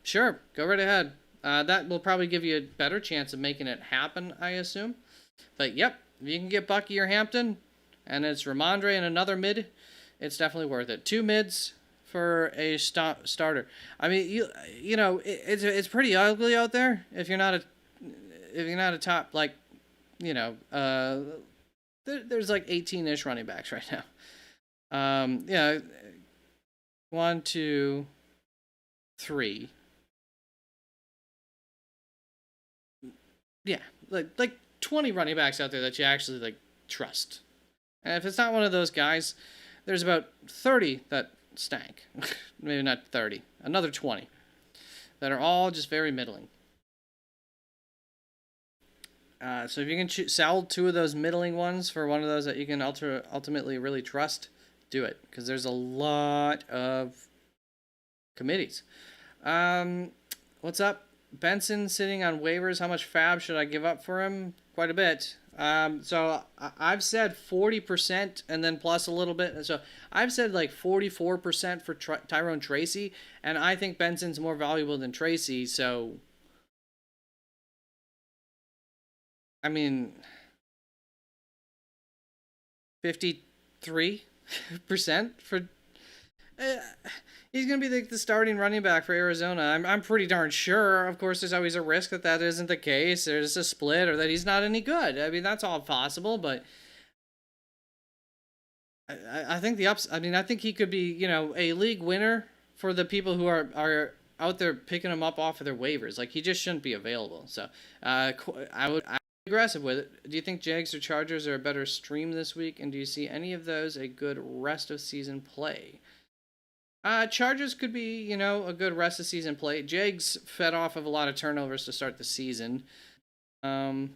Sure, go right ahead. That will probably give you a better chance of making it happen, I assume. But yep, if you can get Bucky or Hampton, and it's Ramondre and another mid, it's definitely worth it. 2 mids for a starter. I mean, it's pretty ugly out there if you're not a top, like, there's like 18-ish running backs right now. 1, 2, 3. Yeah, like 20 running backs out there that you actually trust. And if it's not one of those guys, there's about 30 that stank. Maybe not 30. Another 20 that are all just very middling. So if you can sell 2 of those middling ones for one of those that you can ultimately really trust, do it. Because there's a lot of committees. What's up? Benson sitting on waivers. How much fab should I give up for him? Quite a bit. So I've said 40% and then plus a little bit. So I've said like 44% for Tyrone Tracy, and I think Benson's more valuable than Tracy. So, I mean, 53% for. He's going to be the starting running back for Arizona. I'm pretty darn sure. Of course, there's always a risk that isn't the case. There's a split or that he's not any good. I mean, that's all possible, but I think I think he could be, a league winner for the people who are out there picking him up off of their waivers. Like, he just shouldn't be available. So, I'm aggressive with it. Do you think Jags or Chargers are a better stream this week? And do you see any of those a good rest of season play? Chargers could be, a good rest of season play. Jags fed off of a lot of turnovers to start the season. So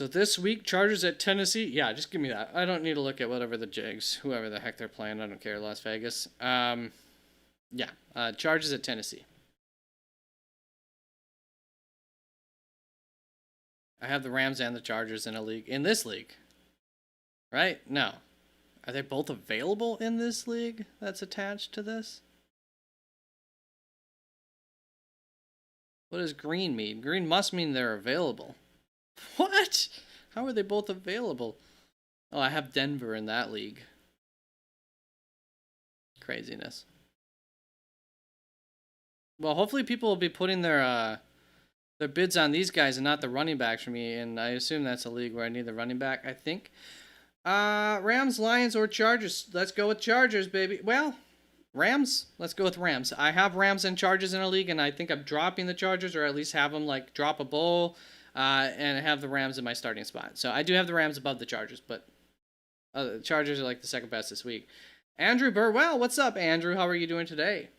this week, Chargers at Tennessee. Yeah, just give me that. I don't need to look at whatever the Jags, whoever the heck they're playing. I don't care. Las Vegas. Chargers at Tennessee. I have the Rams and the Chargers in this league. Right? No. Are they both available in this league that's attached to this? What does green mean? Green must mean they're available. What? How are they both available? Oh, I have Denver in that league. Craziness. Well, hopefully people will be putting their bids on these guys and not the running backs for me, and I assume that's a league where I need the running back, I think. Rams, Lions, or Chargers? Let's go with Chargers, baby. Well, Rams. Let's go with Rams. I have Rams and Chargers in a league, and I think I'm dropping the Chargers, or at least have them drop a bowl, and have the Rams in my starting spot. So I do have the Rams above the Chargers, but the Chargers are the second best this week. Andrew Burwell, what's up, Andrew? How are you doing today?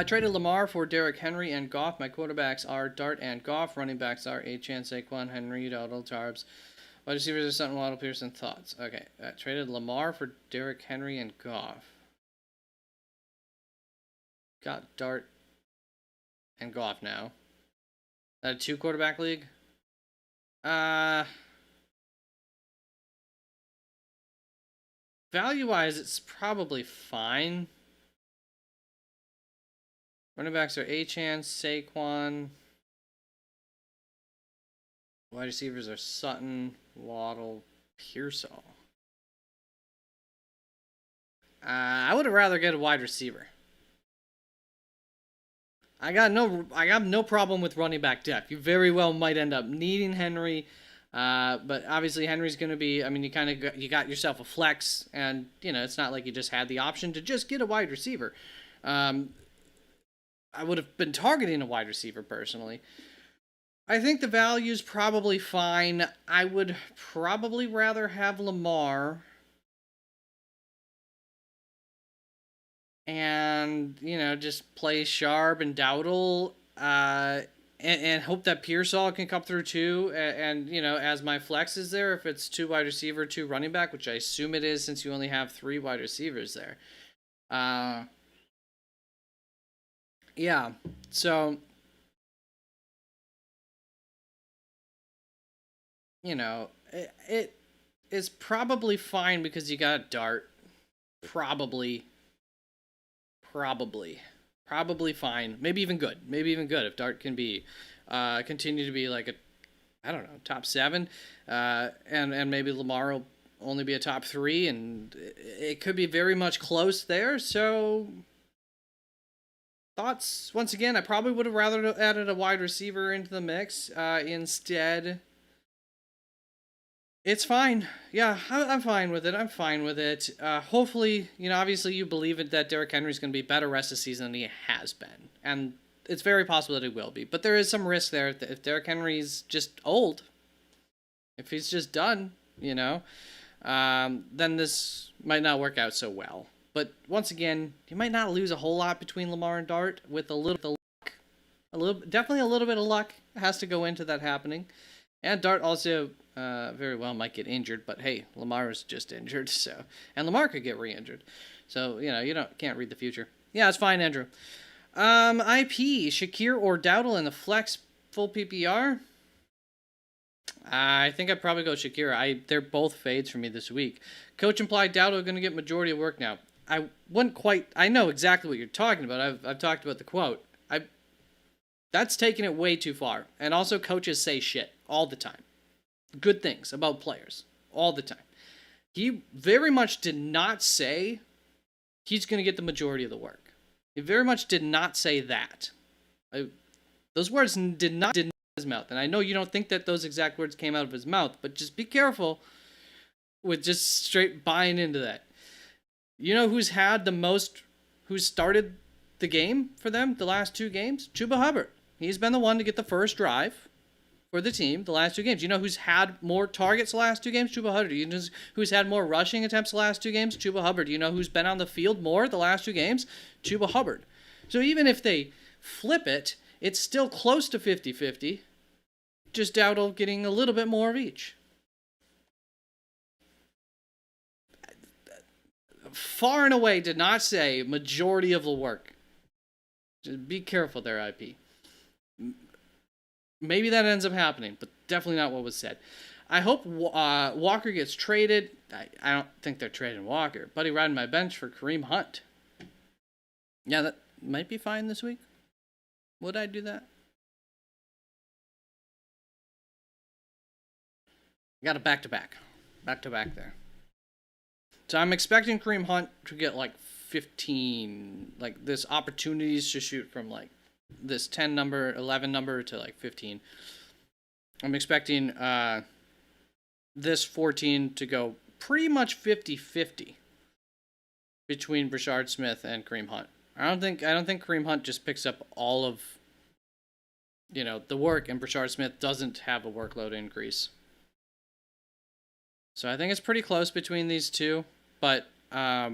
Traded Lamar for Derrick Henry and Goff. My quarterbacks are Dart and Goff. Running backs are Achane, Saquon, Henry, Dowdle, Tarbs. Wide receivers are Sutton, Waddle, Pearson. Thoughts? Okay. Traded Lamar for Derrick Henry and Goff. Got Dart and Goff now. That a 2-quarterback league? Value-wise, it's probably fine. Running backs are Achane, Saquon. Wide receivers are Sutton, Waddle, Pearsall. I would have rather get a wide receiver. I got no problem with running back depth. You very well might end up needing Henry, but obviously Henry's going to be. I mean, you got yourself a flex, and it's not like you just had the option to just get a wide receiver. I would have been targeting a wide receiver personally. I think the value's probably fine. I would probably rather have Lamar. And, just play Sharp and Dowdle, and hope that Pearsall can come through too. And, as my flex is there, if it's 2 wide receiver, 2 running back, which I assume it is since you only have 3 wide receivers there. Yeah, so, it is probably fine because you got Dart. Probably fine. Maybe even good if Dart can be continue to be like a, I don't know, top 7, and maybe Lamar will only be a top 3, and it could be very much close there. So thoughts? Once again, I probably would have rather added a wide receiver into the mix instead. It's fine. Yeah, I'm fine with it. Hopefully, obviously you believe it that Derrick Henry's going to be better rest of the season than he has been. And it's very possible that he will be. But there is some risk there if Derrick Henry's just old. If he's just done, then this might not work out so well. But once again, you might not lose a whole lot between Lamar and Dart with a little luck. Definitely a little bit of luck has to go into that happening. And Dart also very well might get injured, but hey, Lamar is just injured, and Lamar could get re-injured, so you can't read the future. Yeah, it's fine, Andrew. IP Shakir or Dowdle in the flex full PPR. I think I'd probably go Shakir. They're both fades for me this week. Coach implied Dowdle going to get majority of work now. I wouldn't quite. I know exactly what you're talking about. I've talked about the quote. That's taking it way too far. And also, coaches say shit all the time. Good things about players all the time. He very much did not say he's going to get the majority of the work. He very much did not say that. Those words did not out of his mouth. And I know you don't think that those exact words came out of his mouth, but just be careful with just straight buying into that. You know who's had the most, who's started the game for them the last 2 games? Chuba Hubbard. He's been the one to get the first drive for the team the last 2 games. You know who's had more targets the last 2 games? Chuba Hubbard. You know who's had more rushing attempts the last 2 games? Chuba Hubbard. You know who's been on the field more the last 2 games? Chuba Hubbard. So even if they flip it, it's still close to 50-50. Just Dowdle getting a little bit more of each. Far and away did not say majority of the work. Just be careful there, IP. Maybe that ends up happening, but definitely not what was said. I hope Walker gets traded. I don't think they're trading Walker. Buddy riding my bench for Kareem Hunt. Yeah, that might be fine this week. Would I do that? Got a back-to-back. Back-to-back there. So I'm expecting Kareem Hunt to get like 15, like this opportunities to shoot from like this 10 number, 11 number to like 15. I'm expecting this 14 to go pretty much 50-50 between Brashard Smith and Kareem Hunt. I don't think Kareem Hunt just picks up all of the work, and Brashard Smith doesn't have a workload increase. So I think it's pretty close between these two, but or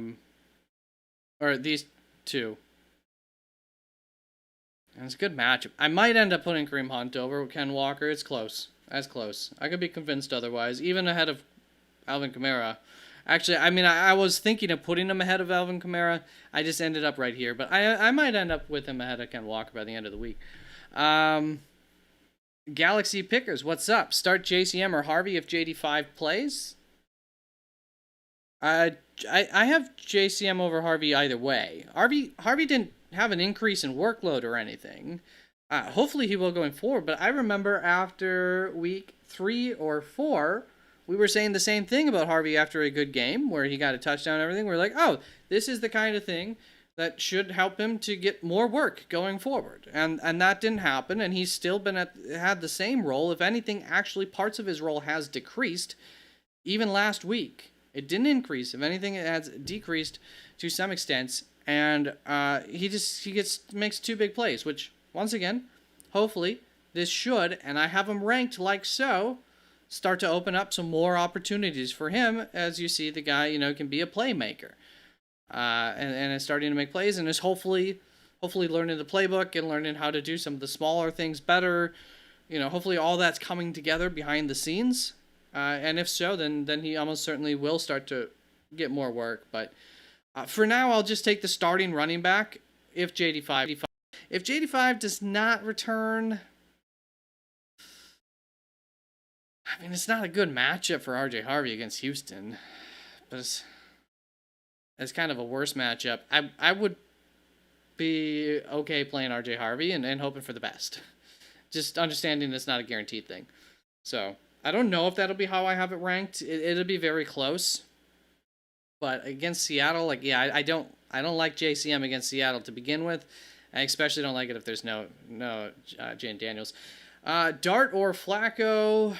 these two. And it's a good matchup. I might end up putting Kareem Hunt over Ken Walker. It's close. That's close. I could be convinced otherwise, even ahead of Alvin Kamara. Actually, I mean, I was thinking of putting him ahead of Alvin Kamara. I just ended up right here. But I might end up with him ahead of Ken Walker by the end of the week. Galaxy Pickers, what's up? Start JCM or Harvey if JD5 plays? I have JCM over Harvey either way. Harvey didn't have an increase in workload or anything. Hopefully he will going forward, but I remember after week 3 or 4, we were saying the same thing about Harvey after a good game where he got a touchdown and everything. We're like, oh, this is the kind of thing that should help him to get more work going forward. And that didn't happen, and he's still had the same role. If anything, actually parts of his role has decreased even last week. It didn't increase. If anything, it has decreased to some extent. And he makes 2 big plays, which, once again, hopefully, this should, and I have him ranked like so, start to open up some more opportunities for him. As you see, the guy, can be a playmaker. And is starting to make plays, and is hopefully learning the playbook and learning how to do some of the smaller things better. Hopefully all that's coming together behind the scenes. And if so, then he almost certainly will start to get more work. But for now, I'll just take the starting running back if JD5 does not return. I mean, it's not a good matchup for RJ Harvey against Houston, but it's kind of a worse matchup. I would be okay playing RJ Harvey and hoping for the best. Just understanding it's not a guaranteed thing. So I don't know if that'll be how I have it ranked. It'll be very close. But against Seattle, I don't like JCM against Seattle to begin with. I especially don't like it if there's no Jane Daniels. Dart or Flacco?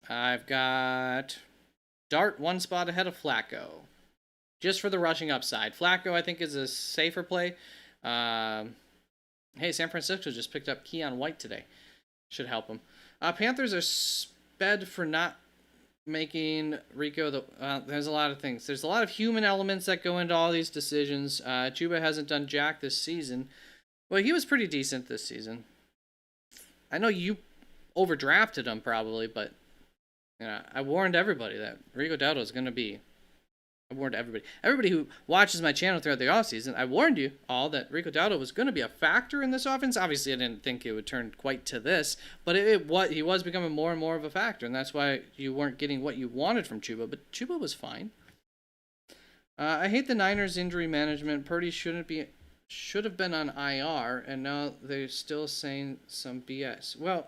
I've got Dart 1 spot ahead of Flacco. Just for the rushing upside. Flacco, I think, is a safer play. Hey, San Francisco just picked up Keon White today. Should help them. Panthers are sped for not making Rico there's a lot of things. There's a lot of human elements that go into all these decisions. Chuba hasn't done jack this season. Well, he was pretty decent this season. I know you overdrafted him probably, but I warned everybody that Rico Dowdle is going to be. I warned everybody. Everybody who watches my channel throughout the offseason, I warned you all that Rico Dowdle was going to be a factor in this offense. Obviously, I didn't think it would turn quite to this, but he was becoming more and more of a factor, and that's why you weren't getting what you wanted from Chuba, but Chuba was fine. I hate the Niners' injury management. Purdy should have been on IR, and now they're still saying some BS. Well,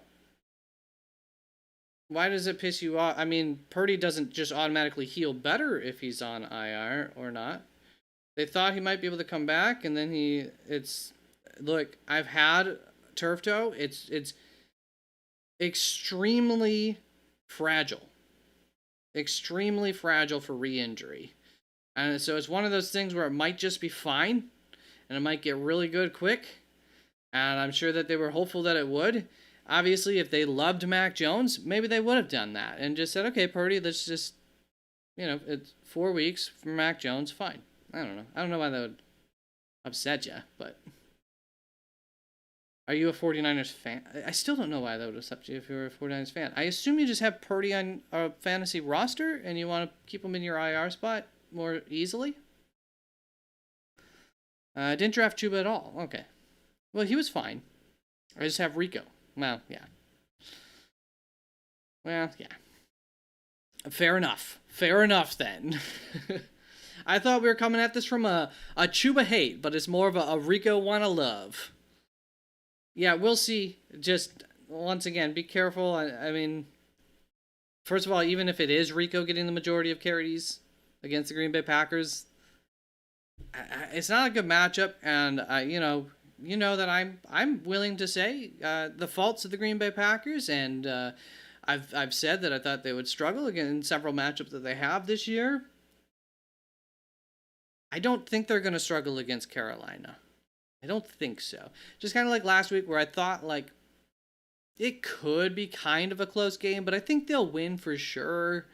why does it piss you off? I mean, Purdy doesn't just automatically heal better if he's on IR or not. They thought he might be able to come back, and then look, I've had turf toe. It's extremely fragile. Extremely fragile for re-injury. And so it's one of those things where it might just be fine, and it might get really good quick. And I'm sure that they were hopeful that it would. Obviously, if they loved Mac Jones, maybe they would have done that and just said, okay, Purdy, let's just, it's 4 weeks for Mac Jones, fine. I don't know. I don't know why that would upset you, but are you a 49ers fan? I still don't know why that would upset you if you're a 49ers fan. I assume you just have Purdy on a fantasy roster and you want to keep him in your IR spot more easily? I didn't draft Chuba at all. Okay. Well, he was fine. I just have Rico. Well, yeah. Fair enough. Fair enough, then. I thought we were coming at this from a Chuba hate, but it's more of a Rico wanna love. Yeah, we'll see. Just, once again, be careful. I mean, first of all, even if it is Rico getting the majority of carries against the Green Bay Packers, it's not a good matchup, and, you know that I'm willing to say the faults of the Green Bay Packers, and I've said that I thought they would struggle again in several matchups that they have this year. I don't think they're going to struggle against Carolina. I don't think so. Just kind of like last week where I thought it could be kind of a close game, but I think they'll win for sure.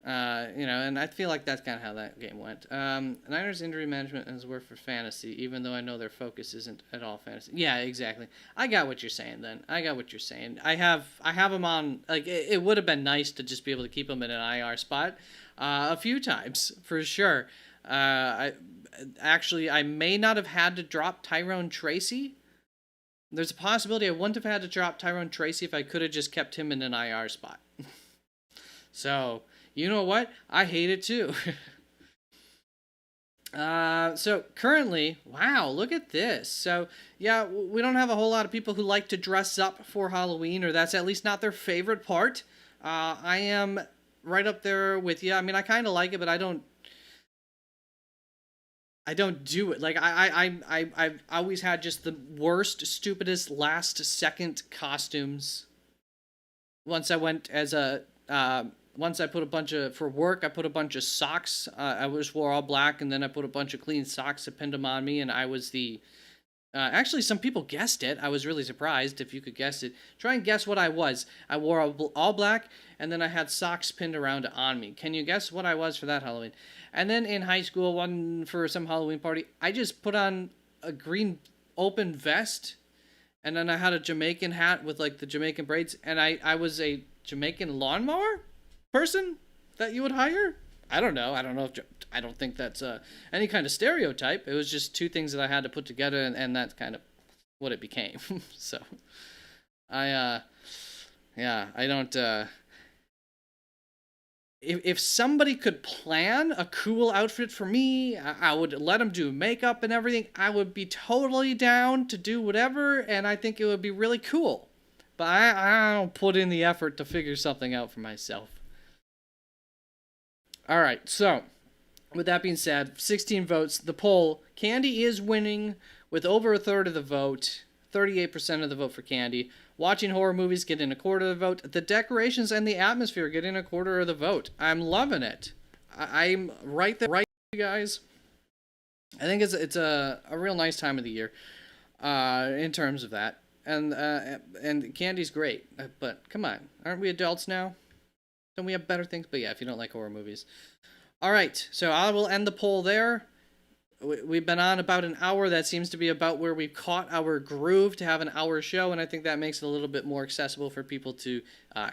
And I feel like that's kind of how that game went. Niners injury management has worked for fantasy, even though I know their focus isn't at all fantasy. Yeah, exactly. I got what you're saying. Then I got what you're saying. I have him on. Like it would have been nice to just be able to keep him in an IR spot, a few times for sure. I may not have had to drop Tyrone Tracy. There's a possibility I wouldn't have had to drop Tyrone Tracy if I could have just kept him in an IR spot. So, you know what? I hate it too. So currently, wow, look at this. So, yeah, we don't have a whole lot of people who like to dress up for Halloween, or that's at least not their favorite part. I am right up there with you. I mean, I kind of like it, but I don't do it. Like I've always had just the worst, stupidest last second costumes. Once I went as a once I put a bunch of for work. I put a bunch of socks. I just wore all black, and then I put a bunch of clean socks to pinned them on me, and I was the. Actually, some people guessed it. I was really surprised if you could guess it. Try and guess what I was. I wore all black, and then I had socks pinned around on me. Can you guess what I was for that Halloween? And then in high school, one for some Halloween party, I just put on a green open vest, and then I had a Jamaican hat with like the Jamaican braids, and I was a Jamaican lawnmower person that you would hire. I don't know. I don't think that's any kind of stereotype. It was just two things that I had to put together, and that's kind of what it became. So I yeah, I don't. If somebody could plan a cool outfit for me, I would let them do makeup and everything. I would be totally down to do whatever, and I think it would be really cool. But I don't put in the effort to figure something out for myself. All right, so with that being said, 16 votes. The poll, Candy is winning with over a third of the vote, 38% of the vote for Candy. Watching horror movies getting a quarter of the vote. The decorations and the atmosphere getting a quarter of the vote. I'm loving it. I'm right there, right, you guys. I think it's a real nice time of the year, in terms of that. And Candy's great, but come on, aren't we adults now? Don't we have better things? But yeah, if you don't like horror movies. All right, so I will end the poll there. We've been on about an hour. That seems to be about where we've caught our groove to have an hour show, and I think that makes it a little bit more accessible for people to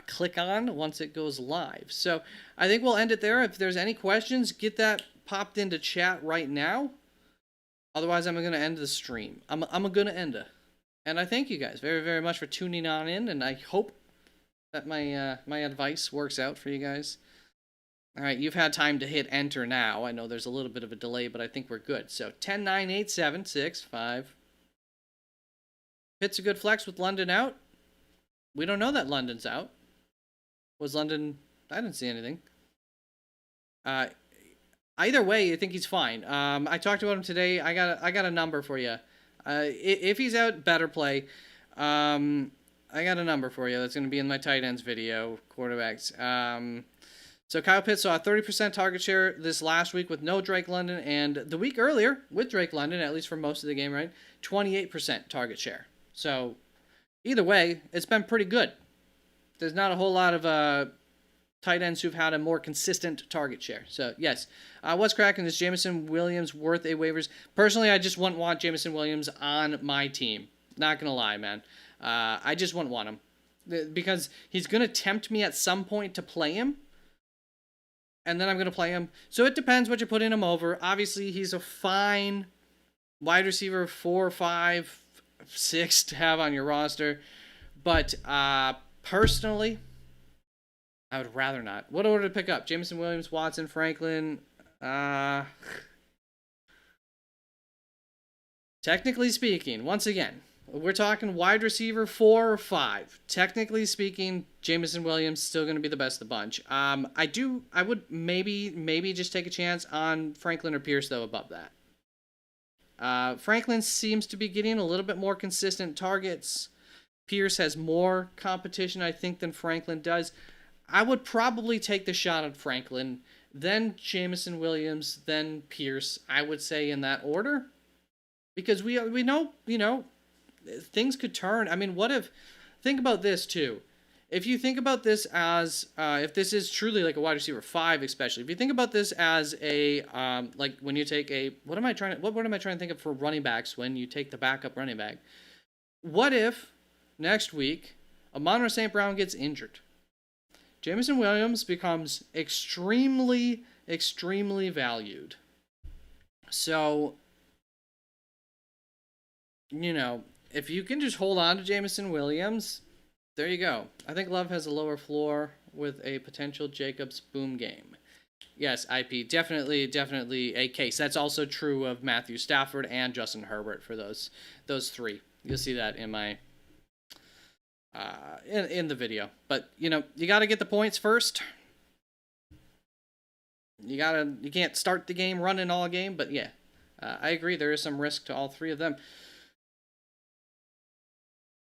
click on once it goes live. So I think we'll end it there. If there's any questions, get that popped into chat right now. Otherwise, I'm going to end the stream. I'm going to end it. And I thank you guys very, very much for tuning on in, and I hope that my advice works out for you guys. All right, you've had time to hit enter now. I know there's a little bit of a delay, but I think we're good. So 10, 9, 8, 7, 6, 5. Pitt's a good flex with London out. We don't know that London's out. Was London... I didn't see anything. Either way, I think he's fine. I talked about him today. I got a number for you. If he's out, better play. I got a number for you that's going to be in my tight ends video, quarterbacks. So Kyle Pitts saw a 30% target share this last week with no Drake London, and the week earlier with Drake London, at least for most of the game, right? 28% target share. So either way, it's been pretty good. There's not a whole lot of tight ends who've had a more consistent target share. So yes, what's cracking is Jameson Williams worth a waivers. Personally, I just wouldn't want Jameson Williams on my team. Not gonna lie, man. I just wouldn't want him because he's gonna tempt me at some point to play him. And then I'm going to play him. So it depends what you're putting him over. Obviously, he's a fine wide receiver 4, 5, 6 to have on your roster. But personally, I would rather not. What order to pick up? Jameson Williams, Watson, Franklin. Technically speaking, once again, we're talking wide receiver 4 or 5. Technically speaking, Jameson Williams still going to be the best of the bunch. I would maybe just take a chance on Franklin or Pierce though above that. Franklin seems to be getting a little bit more consistent targets. Pierce has more competition, I think, than Franklin does. I would probably take the shot on Franklin, then Jameson Williams, then Pierce. I would say in that order, because we know things could turn. I mean, what if? Think about this too. if you think about this as if this is truly like a wide receiver 5, especially if you think about this as a like when you take a what am I trying to think of for running backs when you take the backup running back? What if next week Amon-Ra St. Brown gets injured? Jameson Williams becomes extremely valued. So, you know, if you can just hold on to Jameson Williams, there you go. I think Love has a lower floor with a potential Jacobs boom game. Yes, IP, definitely a case. That's also true of Matthew Stafford and Justin Herbert for those three. You'll see that in my in the video. But you got to get the points first. You can't start the game running all game. But yeah, I agree. There is some risk to all three of them.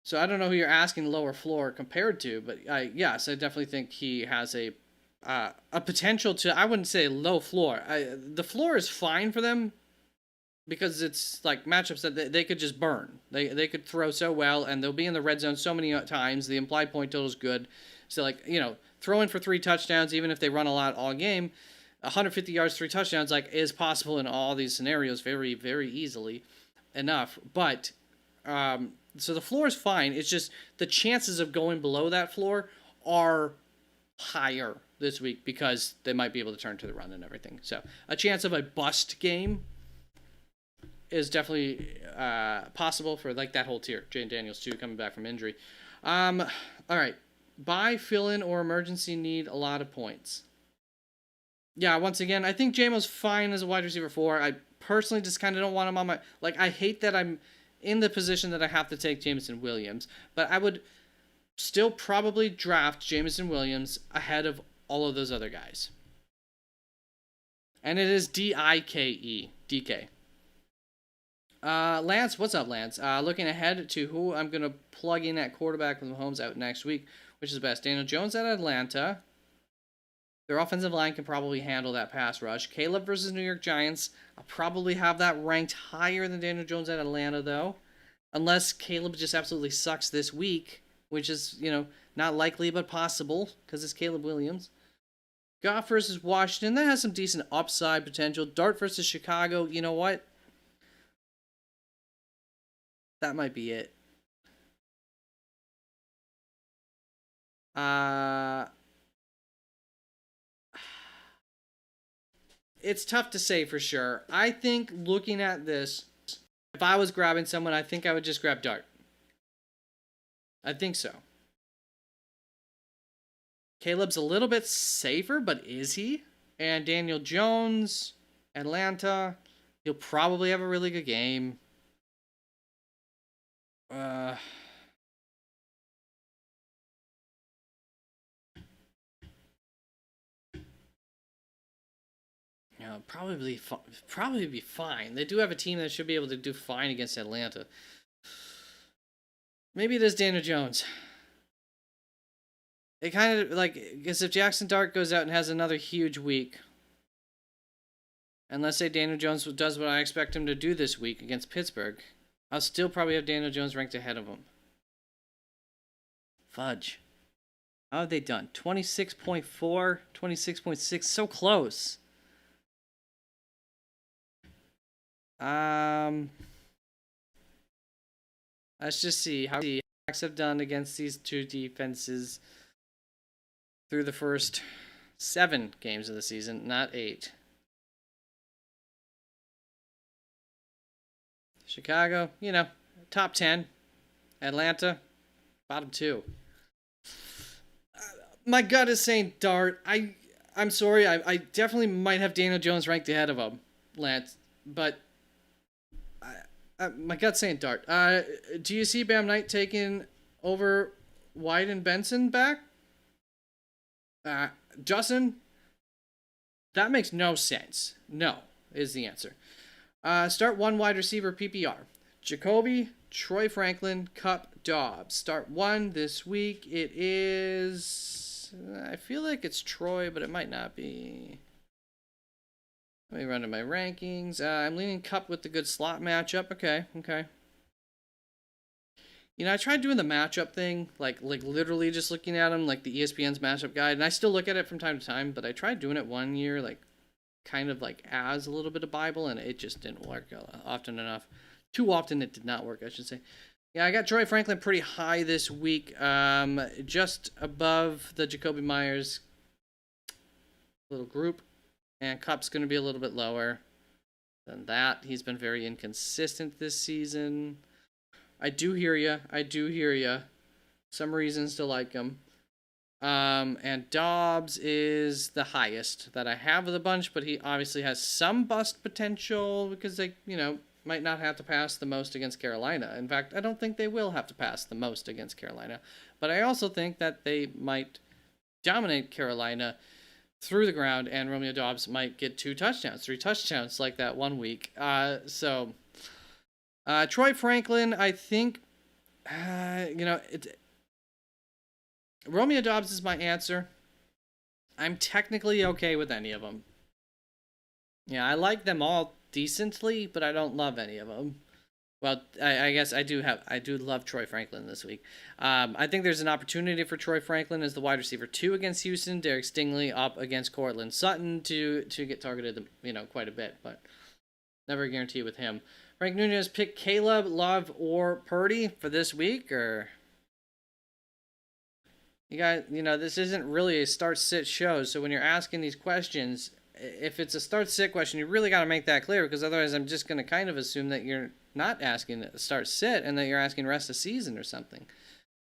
So I don't know who you're asking lower floor compared to, but yes, I definitely think he has a potential to. I wouldn't say low floor. The floor is fine for them because it's like matchups that they could just burn. They could throw so well, and they'll be in the red zone so many times. The implied point total is good. So like throwing for 3 touchdowns, even if they run a lot all game, 150 yards, 3 touchdowns, like is possible in all these scenarios very easily enough. But so the floor is fine. It's just the chances of going below that floor are higher this week because they might be able to turn to the run and everything. So a chance of a bust game is definitely possible for like that whole tier. Jane Daniels too, coming back from injury. All right. Buy, fill in, or emergency need a lot of points. Yeah, once again, I think JMO's fine as a wide receiver 4. I personally just kind of don't want him on my... Like, I hate that I'm in the position that I have to take Jameson Williams, but I would still probably draft Jameson Williams ahead of all of those other guys. And it is DIKE. DK. Lance, what's up, Lance? Looking ahead to who I'm going to plug in at quarterback with Mahomes out next week, which is best. Daniel Jones at Atlanta. Their offensive line can probably handle that pass rush. Caleb versus New York Giants. I'll probably have that ranked higher than Daniel Jones at Atlanta, though. Unless Caleb just absolutely sucks this week, which is, not likely but possible because it's Caleb Williams. Goff versus Washington. That has some decent upside potential. Dart versus Chicago. You know what? That might be it. It's tough to say for sure. I think looking at this, if I was grabbing someone, I think I would just grab Dart. I think so. Caleb's a little bit safer, but is he? And Daniel Jones, Atlanta, he'll probably have a really good game. Probably be fine. They do have a team that should be able to do fine against Atlanta. Maybe it is Daniel Jones. It kind of because if Jackson Dart goes out and has another huge week, and let's say Daniel Jones does what I expect him to do this week against Pittsburgh, I'll still probably have Daniel Jones ranked ahead of him. Fudge. How have they done? 26.4, 26.6, so close. Let's just see how the Hawks have done against these two defenses through the first 7 games of the season, not 8. Chicago, top 10. Atlanta, bottom 2. My gut is saying Dart. I'm sorry. I definitely might have Daniel Jones ranked ahead of him, Lance. But my gut's saying Dart. Do you see Bam Knight taking over White and Benson back? Justin? That makes no sense. No, is the answer. Start 1 wide receiver PPR. Jacoby, Troy Franklin, Kupp, Dobbs. Start 1 this week. It is... I feel like it's Troy, but it might not be. Let me run to my rankings. I'm leaning Kupp with the good slot matchup. Okay. I tried doing the matchup thing, like literally just looking at them, like the ESPN's matchup guide, and I still look at it from time to time. But I tried doing it one year, like kind of like as a little bit of Bible, and it just didn't work often enough. Too often it did not work, I should say. Yeah, I got Troy Franklin pretty high this week, just above the Jacoby Myers little group, and Cup's going to be a little bit lower than that. He's been very inconsistent this season. I do hear you. I do hear you. Some reasons to like him. And Dobbs is the highest that I have of the bunch, but he obviously has some bust potential because they, might not have to pass the most against Carolina. In fact, I don't think they will have to pass the most against Carolina, but I also think that they might dominate Carolina through the ground, and Romeo Dobbs might get 2 touchdowns, 3 touchdowns like that one week. Troy Franklin, I think, Romeo Dobbs is my answer. I'm technically okay with any of them. Yeah, I like them all decently, but I don't love any of them. Well, I guess I do love Troy Franklin this week. I think there's an opportunity for Troy Franklin as the wide receiver 2 against Houston. Derek Stingley up against Cortland Sutton to get targeted, quite a bit, but never a guarantee with him. Frank Nunez pick Caleb, Love, or Purdy for this week, or you guys, this isn't really a start-sit show, so when you're asking these questions, if it's a start-sit question, you really got to make that clear, because otherwise I'm just going to kind of assume that you're not asking start-sit and that you're asking rest of season or something.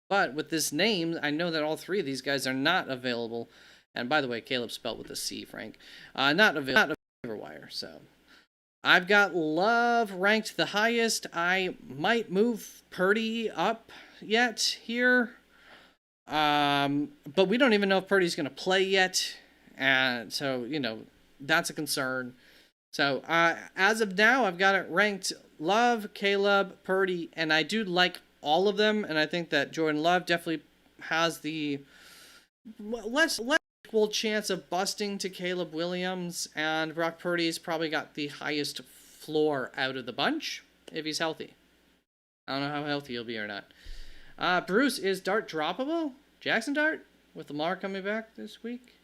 But with this name, I know that all 3 of these guys are not available. And by the way, Caleb spelled with a C, Frank. Not available waiver wire, so I've got Love ranked the highest. I might move Purdy up yet here. But we don't even know if Purdy's going to play yet. And so, that's a concern. So, as of now, I've got it ranked Love, Caleb, Purdy, and I do like all of them. And I think that Jordan Love definitely has the less equal chance of busting to Caleb Williams, and Brock Purdy's probably got the highest floor out of the bunch if he's healthy. I don't know how healthy he'll be or not. Bruce, is Dart droppable? Jackson Dart with Lamar coming back this week?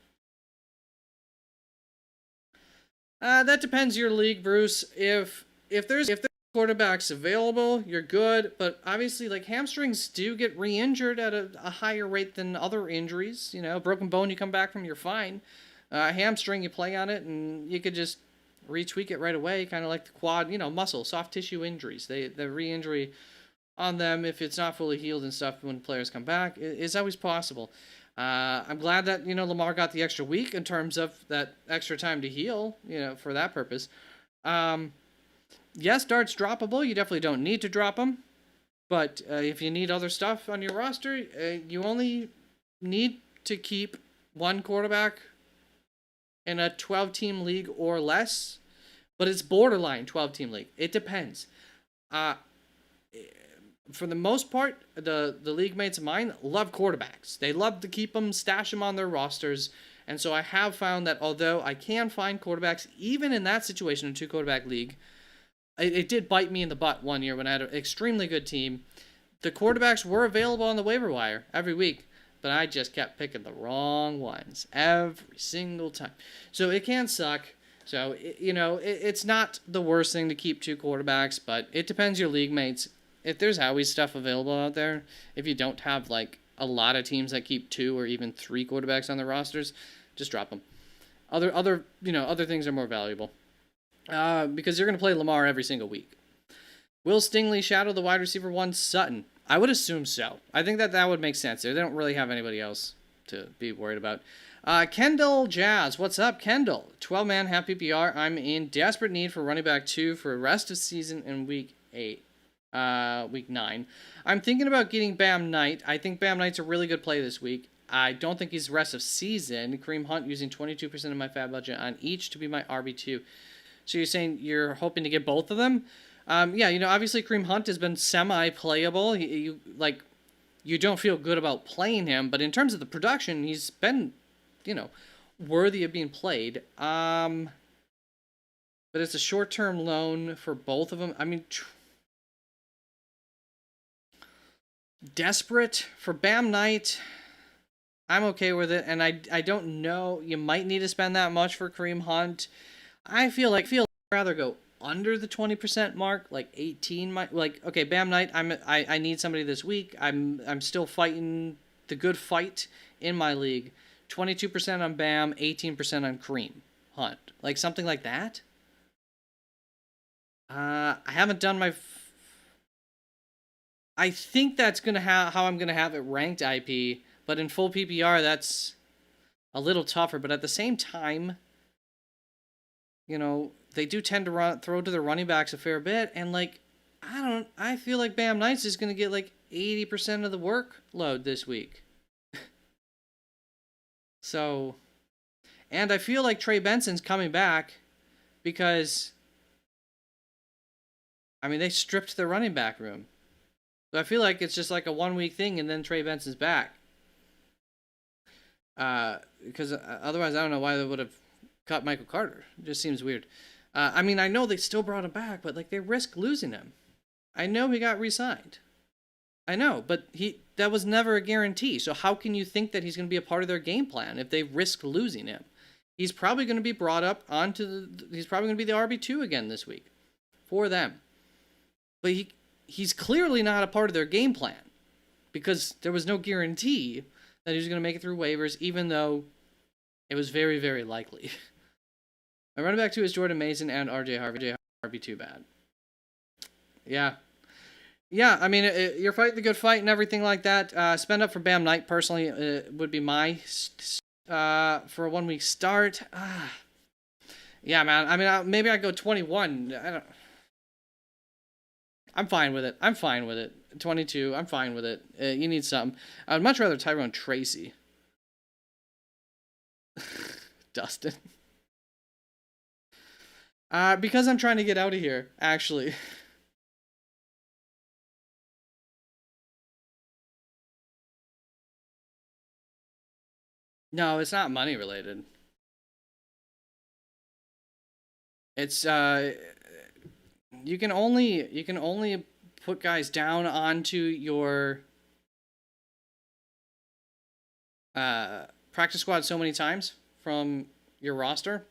That depends your league, Bruce. If there's quarterbacks available, you're good. But obviously, like, hamstrings do get re-injured at a higher rate than other injuries. Broken bone, you come back from, you're fine. Hamstring, you play on it, and you could just retweak it right away, kind of like the quad, muscle, soft tissue injuries. The re-injury on them, if it's not fully healed and stuff when players come back, is always possible. I'm glad that, Lamar got the extra week in terms of that extra time to heal, for that purpose. Yes, Dart's droppable. You definitely don't need to drop him. But if you need other stuff on your roster, you only need to keep one quarterback in a 12-team league or less. But it's borderline 12-team league. It depends. For the most part, the league mates of mine love quarterbacks. They love to keep them, stash them on their rosters. And so I have found that although I can find quarterbacks, even in that situation, in a 2-quarterback league, it did bite me in the butt one year when I had an extremely good team. The quarterbacks were available on the waiver wire every week, but I just kept picking the wrong ones every single time. So it can suck. So, it's not the worst thing to keep 2 quarterbacks, but it depends your league mates. If there's Howie's stuff available out there, if you don't have, like, a lot of teams that keep 2 or even 3 quarterbacks on their rosters, just drop them. Other things are more valuable. Because you're going to play Lamar every single week. Will Stingley shadow the wide receiver 1 Sutton? I would assume so. I think that would make sense. They don't really have anybody else to be worried about. Kendall Jazz. What's up, Kendall? 12-man half PPR. I'm in desperate need for running back 2 for the rest of season in week 9. I'm thinking about getting Bam Knight. I think Bam Knight's a really good play this week. I don't think he's rest of season. Kareem Hunt using 22% of my fab budget on each to be my RB2. So you're saying you're hoping to get both of them? Yeah, obviously Kareem Hunt has been semi-playable. You don't feel good about playing him, but in terms of the production, he's been, worthy of being played. But it's a short-term loan for both of them. I mean, Desperate for Bam Knight. I'm okay with it, and I don't know. You might need to spend that much for Kareem Hunt. I feel like I'd rather go under the 20% mark, like 18. Like okay, Bam Knight. I need somebody this week. I'm still fighting the good fight in my league. 22% on Bam, 18% on Kareem Hunt, like something like that. I haven't done my. I think that's gonna how I'm gonna have it ranked IP, but in full PPR that's a little tougher. But at the same time, you know, they do tend to throw to the running backs a fair bit, and like I feel like Bam Knights is gonna get like 80% of the workload this week. So, and I feel like Trey Benson's coming back because I mean they stripped the running back room. So I feel like it's just like a 1 week thing, and then Trey Benson's back. Because otherwise, I don't know why they would have cut Michael Carter. It just seems weird. I mean, I know they still brought him back, but like they risk losing him. I know he got re-signed. I know, but that was never a guarantee. So how can you think that he's going to be a part of their game plan if they risk losing him? He's probably going to be brought up he's probably going to be the RB2 again this week for them. But he's clearly not a part of their game plan because there was no guarantee that he was going to make it through waivers, even though it was very, very likely. My running back 2 is Jordan Mason and RJ Harvey. RB too bad. Yeah. Yeah, I mean, you're fighting the good fight and everything like that. Spend up for Bam Knight, personally, would be my for a 1 week start. Yeah, man. I mean, maybe I'd go 21. I'm fine with it. 22. I'm fine with it. You need something. I'd much rather Tyrone Tracy. Dustin. Because I'm trying to get out of here, actually. No, it's not money related. It's you can only put guys down onto your practice squad so many times from your roster.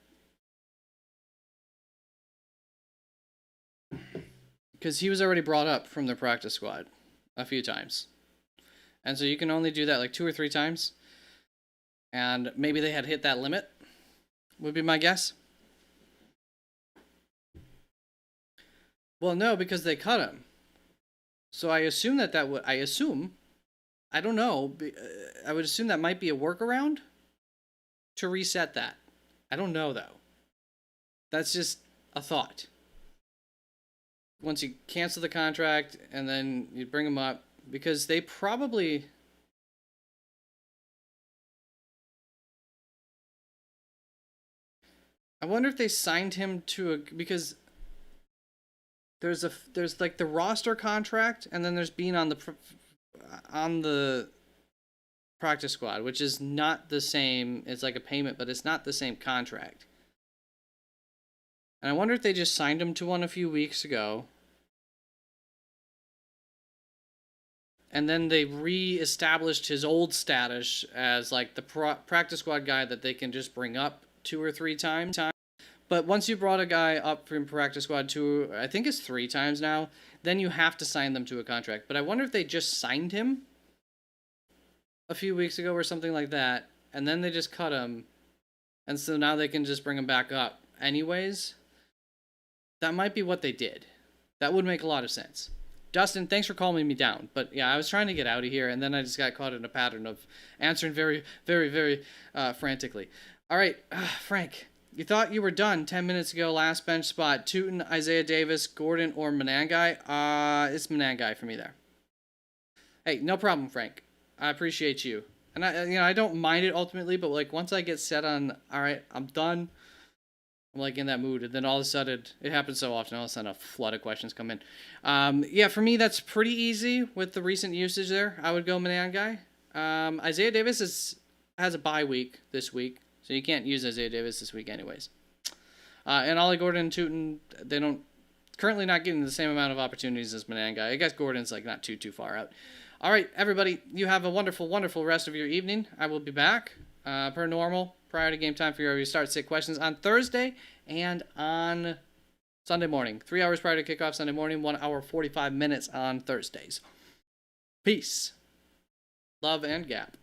Because he was already brought up from the practice squad a few times. And so you can only do that like 2 or 3 times. And maybe they had hit that limit, would be my guess. Well, no, because they cut him. So I assume that would... I don't know. I would assume that might be a workaround to reset that. I don't know, though. That's just a thought. Once you cancel the contract and then you bring him up, because they probably... I wonder if they signed him to because there's like the roster contract, and then there's being on the practice squad, which is not the same. It's like a payment, but it's not the same contract. And I wonder if they just signed him to one a few weeks ago, and then they re-established his old status as like the practice squad guy that they can just bring up 2 or 3 times. But once you brought a guy up from practice squad 2, I think it's 3 times now, then you have to sign them to a contract. But I wonder if they just signed him a few weeks ago or something like that, and then they just cut him, and so now they can just bring him back up anyways. That might be what they did. That would make a lot of sense. Dustin, thanks for calming me down. But yeah, I was trying to get out of here, and then I just got caught in a pattern of answering very, very, very frantically. All right, Frank. You thought you were done 10 minutes ago. Last bench spot: Tootin, Isaiah Davis, Gordon, or Manangai. It's Manangai for me there. Hey, no problem, Frank. I appreciate you, and I don't mind it ultimately, but like once I get set on, all right, I'm done. I'm like in that mood, and then all of a sudden, it happens so often. All of a sudden, a flood of questions come in. Yeah, for me, that's pretty easy with the recent usage there. I would go Manangai. Isaiah Davis has a bye week this week. So you can't use Isaiah Davis this week anyways. And Ollie Gordon and Tootin, they don't currently not getting the same amount of opportunities as Manangai. I guess Gordon's like not too far out. All right, everybody, you have a wonderful, wonderful rest of your evening. I will be back, per normal, prior to game time for your start sit questions on Thursday and on Sunday morning. 3 hours prior to kickoff Sunday morning, 1 hour 45 minutes on Thursdays. Peace, love, and gap.